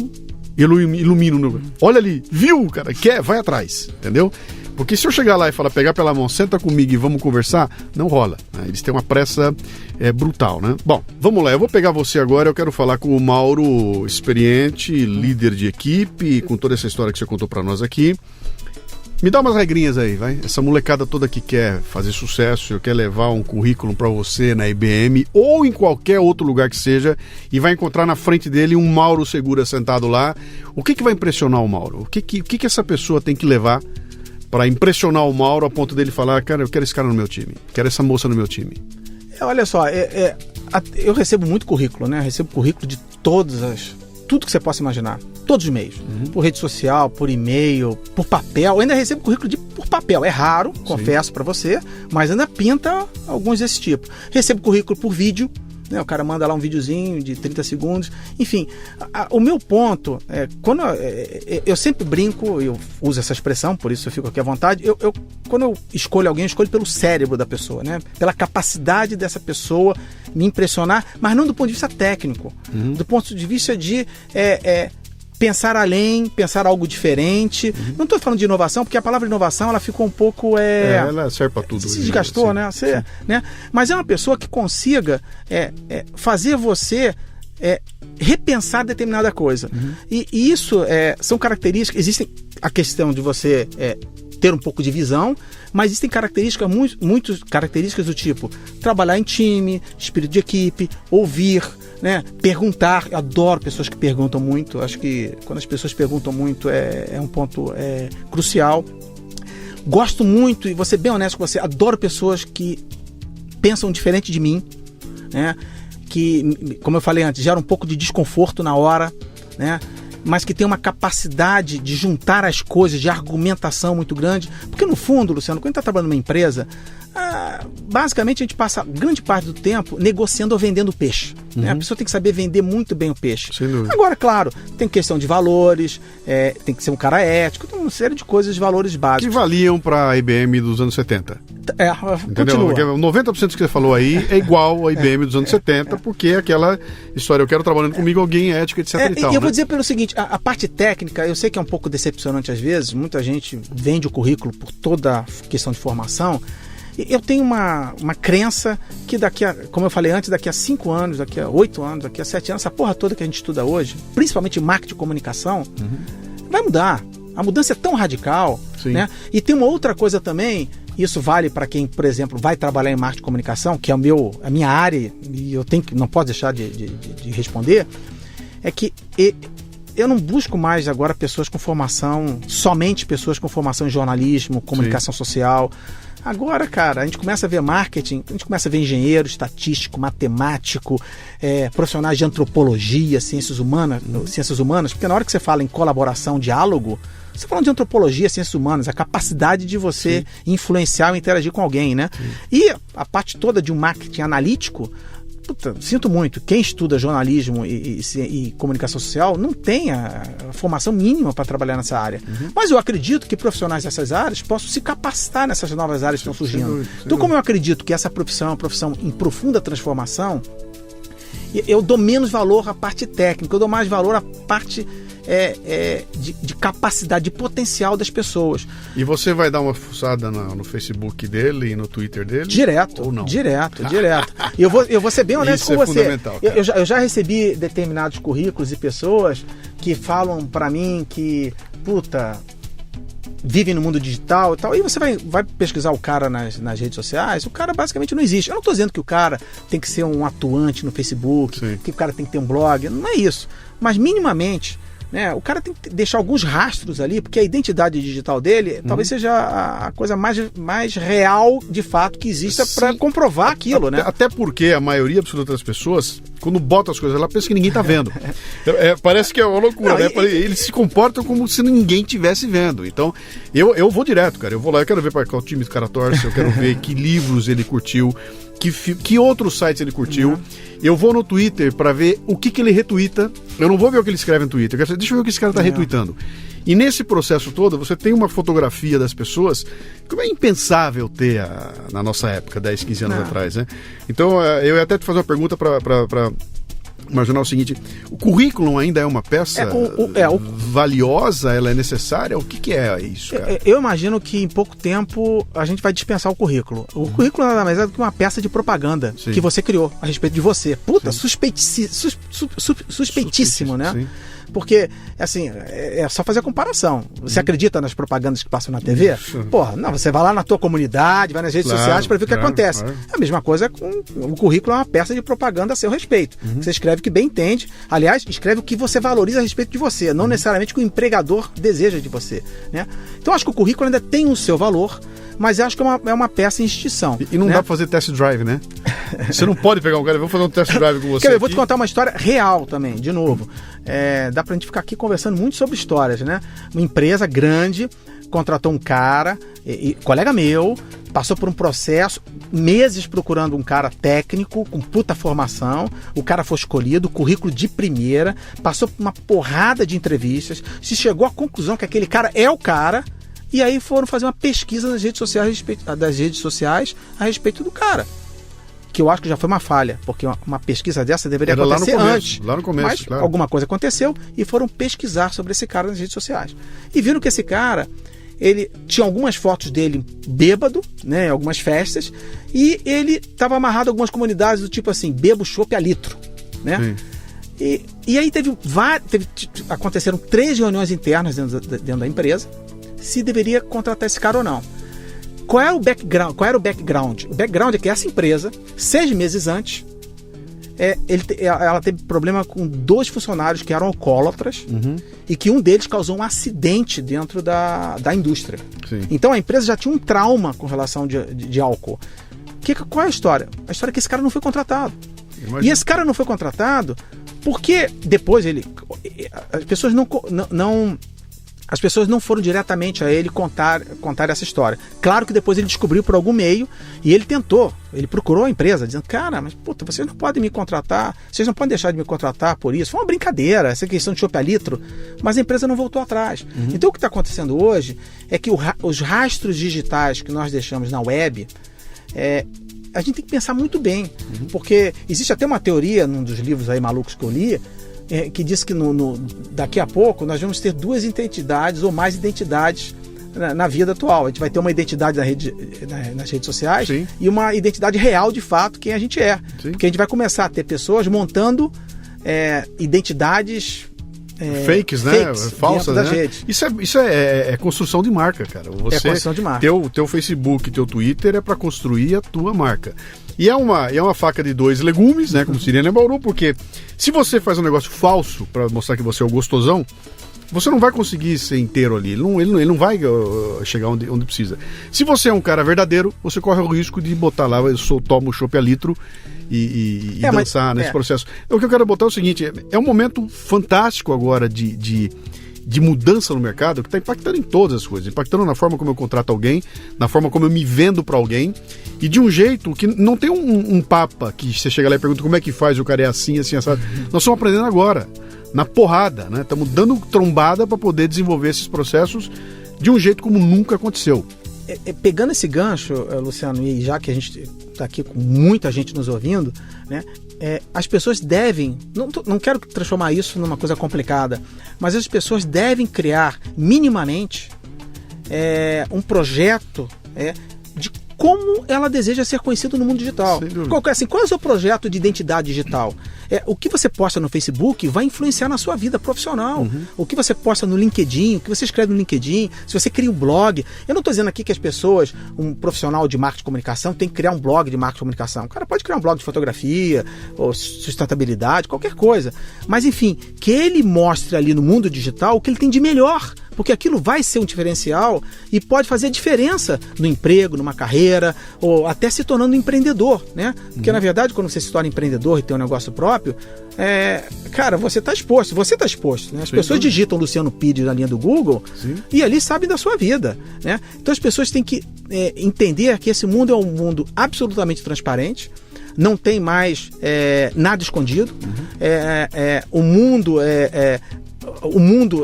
Ilumino. Olha ali, viu, cara? Quer? Vai atrás, entendeu? Porque se eu chegar lá e falar, pegar pela mão, senta comigo e vamos conversar, não rola, né? Eles têm uma pressa brutal, né? Bom, vamos lá, eu vou pegar você agora, eu quero falar com o Mauro, experiente, líder de equipe, com toda essa história que você contou para nós aqui. Me dá umas regrinhas aí, vai. Essa molecada toda que quer fazer sucesso, quer levar um currículo para você na IBM ou em qualquer outro lugar que seja e vai encontrar na frente dele um Mauro Segura sentado lá. O que vai impressionar o Mauro? O que essa pessoa tem que levar para impressionar o Mauro a ponto dele falar, cara, eu quero esse cara no meu time, quero essa moça no meu time? Olha só, eu recebo muito currículo, né? Eu recebo currículo de tudo que você possa imaginar. Todos os meios. Por rede social, por e-mail, por papel. Eu ainda recebo currículo por papel. É raro, confesso para você, mas ainda pinta alguns desse tipo. Recebo currículo por vídeo, né? O cara manda lá um videozinho de 30 segundos. Enfim, o meu ponto é, quando eu sempre brinco, eu uso essa expressão, por isso eu fico aqui à vontade, quando eu escolho alguém, eu escolho pelo cérebro da pessoa, né? Pela capacidade dessa pessoa me impressionar, mas não do ponto de vista técnico, do ponto de vista de pensar além, pensar algo diferente. Não estou falando de inovação, porque a palavra inovação ela ficou um pouco... ela serve para tudo. Se desgastou, né? Né? Mas é uma pessoa que consiga fazer você repensar determinada coisa. E isso são características... Existem a questão de você ter um pouco de visão, mas existem características, muitas características do tipo trabalhar em time, espírito de equipe, ouvir, né? Perguntar. Eu adoro pessoas que perguntam muito. Acho que quando as pessoas perguntam muito é um ponto crucial. Gosto muito, e vou ser bem honesto com você, adoro pessoas que pensam diferente de mim, né? Que, como eu falei antes, gera um pouco de desconforto na hora, né? Mas que tem uma capacidade de juntar as coisas, de argumentação muito grande. Porque no fundo, Luciano, quando a gente está trabalhando numa empresa, basicamente a gente passa grande parte do tempo negociando ou vendendo peixe. Né? A pessoa tem que saber vender muito bem o peixe. Agora, claro, tem questão de valores, tem que ser um cara ético, tem uma série de coisas, de valores básicos. Que valiam para a IBM dos anos 70. Entendeu? Porque 90% do que você falou aí é igual à IBM dos anos 70, porque é aquela história, eu quero trabalhando comigo alguém ético, etc. E tal, eu vou dizer pelo seguinte, a parte técnica, eu sei que é um pouco decepcionante às vezes, muita gente vende o currículo por toda a questão de formação, Eu tenho uma crença que como eu falei antes, daqui a 5 anos, daqui a 8 anos, daqui a 7 anos, essa porra toda que a gente estuda hoje, principalmente marketing e comunicação, vai mudar. A mudança é tão radical, né? E tem uma outra coisa também, isso vale para quem, por exemplo, vai trabalhar em marketing e comunicação, que é a minha área, e não posso deixar de responder, é que eu não busco mais agora somente pessoas com formação em jornalismo, comunicação social. Agora, cara, a gente começa a ver marketing, a gente começa a ver engenheiro, estatístico, matemático, profissionais de antropologia, ciências humanas, porque na hora que você fala em colaboração, diálogo, você está falando de antropologia, ciências humanas, a capacidade de você influenciar ou interagir com alguém, né? E a parte toda de um marketing analítico, sinto muito, quem estuda jornalismo e comunicação social não tem a formação mínima para trabalhar nessa área. Mas eu acredito que profissionais dessas áreas possam se capacitar nessas novas áreas que estão surgindo. Então, como eu acredito que essa profissão é uma profissão em profunda transformação, eu dou menos valor à parte técnica, eu dou mais valor à parte de capacidade, de potencial das pessoas. E você vai dar uma fuçada no Facebook dele e no Twitter dele? Direto. Ou não? Direto. Eu vou ser bem honesto com você. Fundamental, eu já recebi determinados currículos e pessoas que falam pra mim que, vivem no mundo digital e tal, e você vai pesquisar o cara nas redes sociais, o cara basicamente não existe. Eu não estou dizendo que o cara tem que ser um atuante no Facebook, que o cara tem que ter um blog, não é isso. Mas minimamente, né, o cara tem que deixar alguns rastros ali, porque a identidade digital dele talvez seja a coisa mais real, de fato, que exista para comprovar aquilo, né? Até porque a maioria absoluta das pessoas, quando bota as coisas lá, pensa que ninguém tá vendo. Parece que é uma loucura, né? Eles se comportam como se ninguém estivesse vendo. Então, eu vou direto, cara. Eu vou lá, eu quero ver para qual time o cara torce, eu quero ver que livros ele curtiu, que outros sites ele curtiu. Eu vou no Twitter para ver o que ele retuita. Eu não vou ver o que ele escreve no Twitter. Deixa eu ver o que esse cara tá retuitando. E nesse processo todo, você tem uma fotografia das pessoas que é impensável ter na nossa época, 10, 15 anos atrás, né? Então, eu ia até te fazer uma pergunta para imaginar o seguinte: o currículo ainda é uma peça valiosa? Ela é necessária? O que é isso, cara? Eu imagino que em pouco tempo a gente vai dispensar o currículo. O currículo nada mais é do que uma peça de propaganda que você criou a respeito de você. Suspeitíssimo, né? Sim. Porque, assim, é só fazer a comparação. Você acredita nas propagandas que passam na TV? Porra, não, você vai lá na tua comunidade, vai nas redes sociais para ver o que acontece. A mesma coisa com o currículo, é uma peça de propaganda a seu respeito. Você escreve o que bem entende. Aliás, escreve o que você valoriza a respeito de você, não necessariamente o que o empregador deseja de você, né? Então, acho que o currículo ainda tem o seu valor, mas acho que é uma peça em extinção. E não dá pra fazer test drive, né? Você não pode pegar um cara e vamos fazer um test drive com você. Eu vou te contar uma história real também, de novo. Dá pra gente ficar aqui conversando muito sobre histórias, né? Uma empresa grande contratou um cara, colega meu, passou por um processo, meses procurando um cara técnico, com puta formação, o cara foi escolhido, currículo de primeira, passou por uma porrada de entrevistas, se chegou à conclusão que aquele cara é o cara, e aí foram fazer uma pesquisa das redes sociais a respeito do cara. Que eu acho que já foi uma falha, porque uma pesquisa dessa deveria acontecer antes. Lá no começo, mas claro, alguma coisa aconteceu e foram pesquisar sobre esse cara nas redes sociais. E viram que esse cara, ele tinha algumas fotos dele bêbado, né, em algumas festas, e ele estava amarrado a algumas comunidades do tipo assim, bebo chopp a litro, né? E aí aconteceram 3 reuniões internas dentro da empresa, se deveria contratar esse cara ou não. Qual era o background? O background é que essa empresa, 6 meses antes, ela teve problema com 2 funcionários que eram alcoólatras e que um deles causou um acidente dentro da indústria. Sim. Então a empresa já tinha um trauma com relação de álcool. Qual é a história? A história é que esse cara não foi contratado. Imagina. E esse cara não foi contratado porque depois as pessoas as pessoas não foram diretamente a ele contar essa história. Claro que depois ele descobriu por algum meio e ele procurou a empresa, dizendo, cara, mas puta, vocês não podem me contratar, vocês não podem deixar de me contratar por isso. Foi uma brincadeira, essa questão de chopp a litro, mas a empresa não voltou atrás. Então o que está acontecendo hoje é que os rastros digitais que nós deixamos na web, a gente tem que pensar muito bem, porque existe até uma teoria num dos livros aí malucos que eu li, que diz que daqui a pouco nós vamos ter 2 identidades ou mais identidades na vida atual. A gente vai ter uma identidade nas redes sociais. Sim. E uma identidade real, de fato, quem a gente é. Sim. Porque a gente vai começar a ter pessoas montando identidades fakes, né? Falsas, das né? redes. Isso é construção de marca, cara. Você, construção de marca. Teu Facebook, teu Twitter é para construir a tua marca. E é uma faca de dois legumes, né? Como diria em Bauru, porque se você faz um negócio falso para mostrar que você é o gostosão, você não vai conseguir ser inteiro ali. Ele não vai chegar onde precisa. Se você é um cara verdadeiro, você corre o risco de botar lá, eu tomo chopp a litro e dançar nesse processo. O que eu quero botar é o seguinte, é um momento fantástico agora de mudança no mercado que está impactando em todas as coisas, impactando na forma como eu contrato alguém, na forma como eu me vendo para alguém, e de um jeito que não tem um papa que você chega lá e pergunta como é que faz, o cara é assim, assado. Nós estamos aprendendo agora, na porrada, né? Estamos dando trombada para poder desenvolver esses processos de um jeito como nunca aconteceu. Pegando esse gancho, Luciano, e já que a gente está aqui com muita gente nos ouvindo, né? As pessoas devem, não quero transformar isso numa coisa complicada, mas as pessoas devem criar minimamente um projeto de como ela deseja ser conhecida no mundo digital. Qual é o seu projeto de identidade digital? O que você posta no Facebook vai influenciar na sua vida profissional. Uhum. O que você posta no LinkedIn, o que você escreve no LinkedIn, se você cria um blog. Eu não estou dizendo aqui que as pessoas, um profissional de marketing de comunicação, tem que criar um blog de marketing de comunicação. O cara pode criar um blog de fotografia, ou sustentabilidade, qualquer coisa. Mas, enfim, que ele mostre ali no mundo digital o que ele tem de melhor. Porque aquilo vai ser um diferencial e pode fazer diferença no emprego, numa carreira, ou até se tornando um empreendedor, né? Porque, na verdade, quando você se torna empreendedor e tem um negócio próprio, cara, você está exposto, né? As pessoas digitam Luciano Pires na linha do Google. Sim. E ali sabem da sua vida, né? Então as pessoas têm que entender que esse mundo é um mundo absolutamente transparente, não tem mais nada escondido. O mundo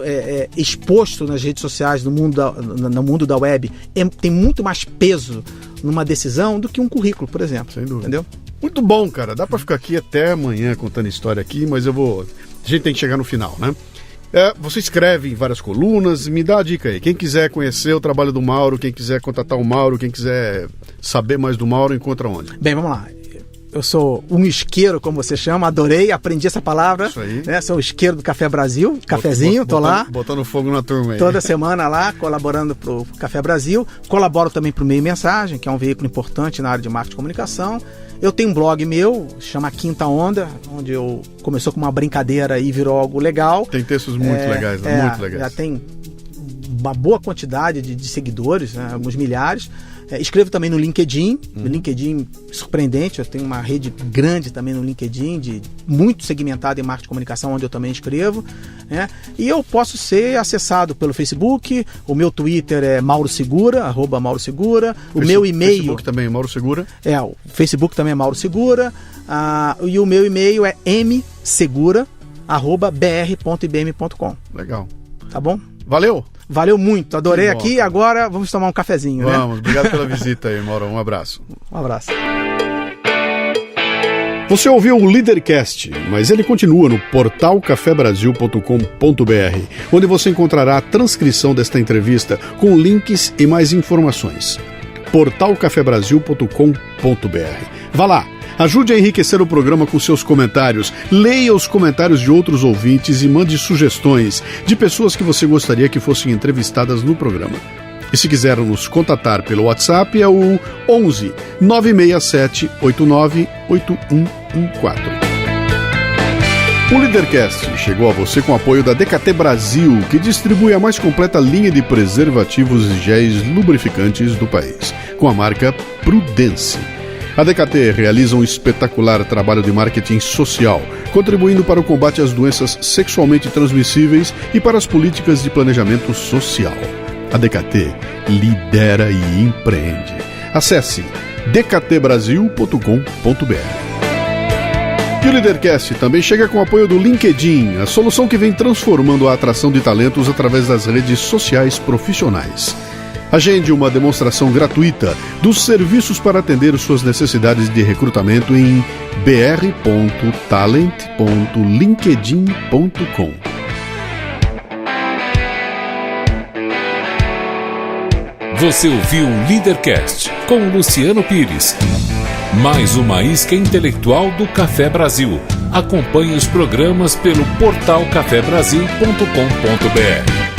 é exposto nas redes sociais, no mundo da web, tem muito mais peso numa decisão do que um currículo, por exemplo. Sem dúvida. Entendeu? Muito bom, cara. Dá pra ficar aqui até amanhã contando história aqui, mas a gente tem que chegar no final, né? Você escreve em várias colunas, me dá a dica aí. Quem quiser conhecer o trabalho do Mauro, quem quiser contatar o Mauro, quem quiser saber mais do Mauro, encontra onde? Bem, vamos lá. Eu sou um isqueiro, como você chama, adorei, aprendi essa palavra. Isso aí. Né? Sou isqueiro do Café Brasil, cafezinho, tô lá. Botando fogo na turma aí. Toda semana lá, colaborando pro Café Brasil. Colaboro também pro Meio Mensagem, que é um veículo importante na área de marketing e comunicação. Eu tenho um blog meu, chama Quinta Onda, onde começou com uma brincadeira e virou algo legal. Tem textos muito legais, né? Muito legais. Já tem uma boa quantidade de seguidores, né? Alguns milhares. Escrevo também no LinkedIn, no LinkedIn surpreendente, eu tenho uma rede grande também no LinkedIn, muito segmentada em marketing de comunicação, onde eu também escrevo, né? E eu posso ser acessado pelo Facebook, o meu Twitter é Mauro Segura, @MauroSegura, meu e-mail... Facebook também é Mauro Segura. O Facebook também é Mauro Segura, e o meu e-mail é msegura@br.ibm.com. Legal. Tá bom? Valeu muito, adorei aqui. Agora vamos tomar um cafezinho, né? Vamos, obrigado pela visita aí, Mauro. Um abraço. Um abraço. Você ouviu o Leadercast, mas ele continua no portal cafebrasil.com.br, onde você encontrará a transcrição desta entrevista com links e mais informações. portalcafebrasil.com.br. Vá lá. Ajude a enriquecer o programa com seus comentários, leia os comentários de outros ouvintes e mande sugestões de pessoas que você gostaria que fossem entrevistadas no programa. E se quiser nos contatar pelo WhatsApp é o 11 967 89 8114. O Leadercast chegou a você com o apoio da DKT Brasil, que distribui a mais completa linha de preservativos e géis lubrificantes do país, com a marca Prudence. A DKT realiza um espetacular trabalho de marketing social, contribuindo para o combate às doenças sexualmente transmissíveis e para as políticas de planejamento social. A DKT lidera e empreende. Acesse dktbrasil.com.br. E o Leadercast também chega com o apoio do LinkedIn, a solução que vem transformando a atração de talentos através das redes sociais profissionais. Agende uma demonstração gratuita dos serviços para atender suas necessidades de recrutamento em br.talent.linkedin.com. Você ouviu o Leadercast com Luciano Pires. Mais uma isca intelectual do Café Brasil. Acompanhe os programas pelo portal cafebrasil.com.br.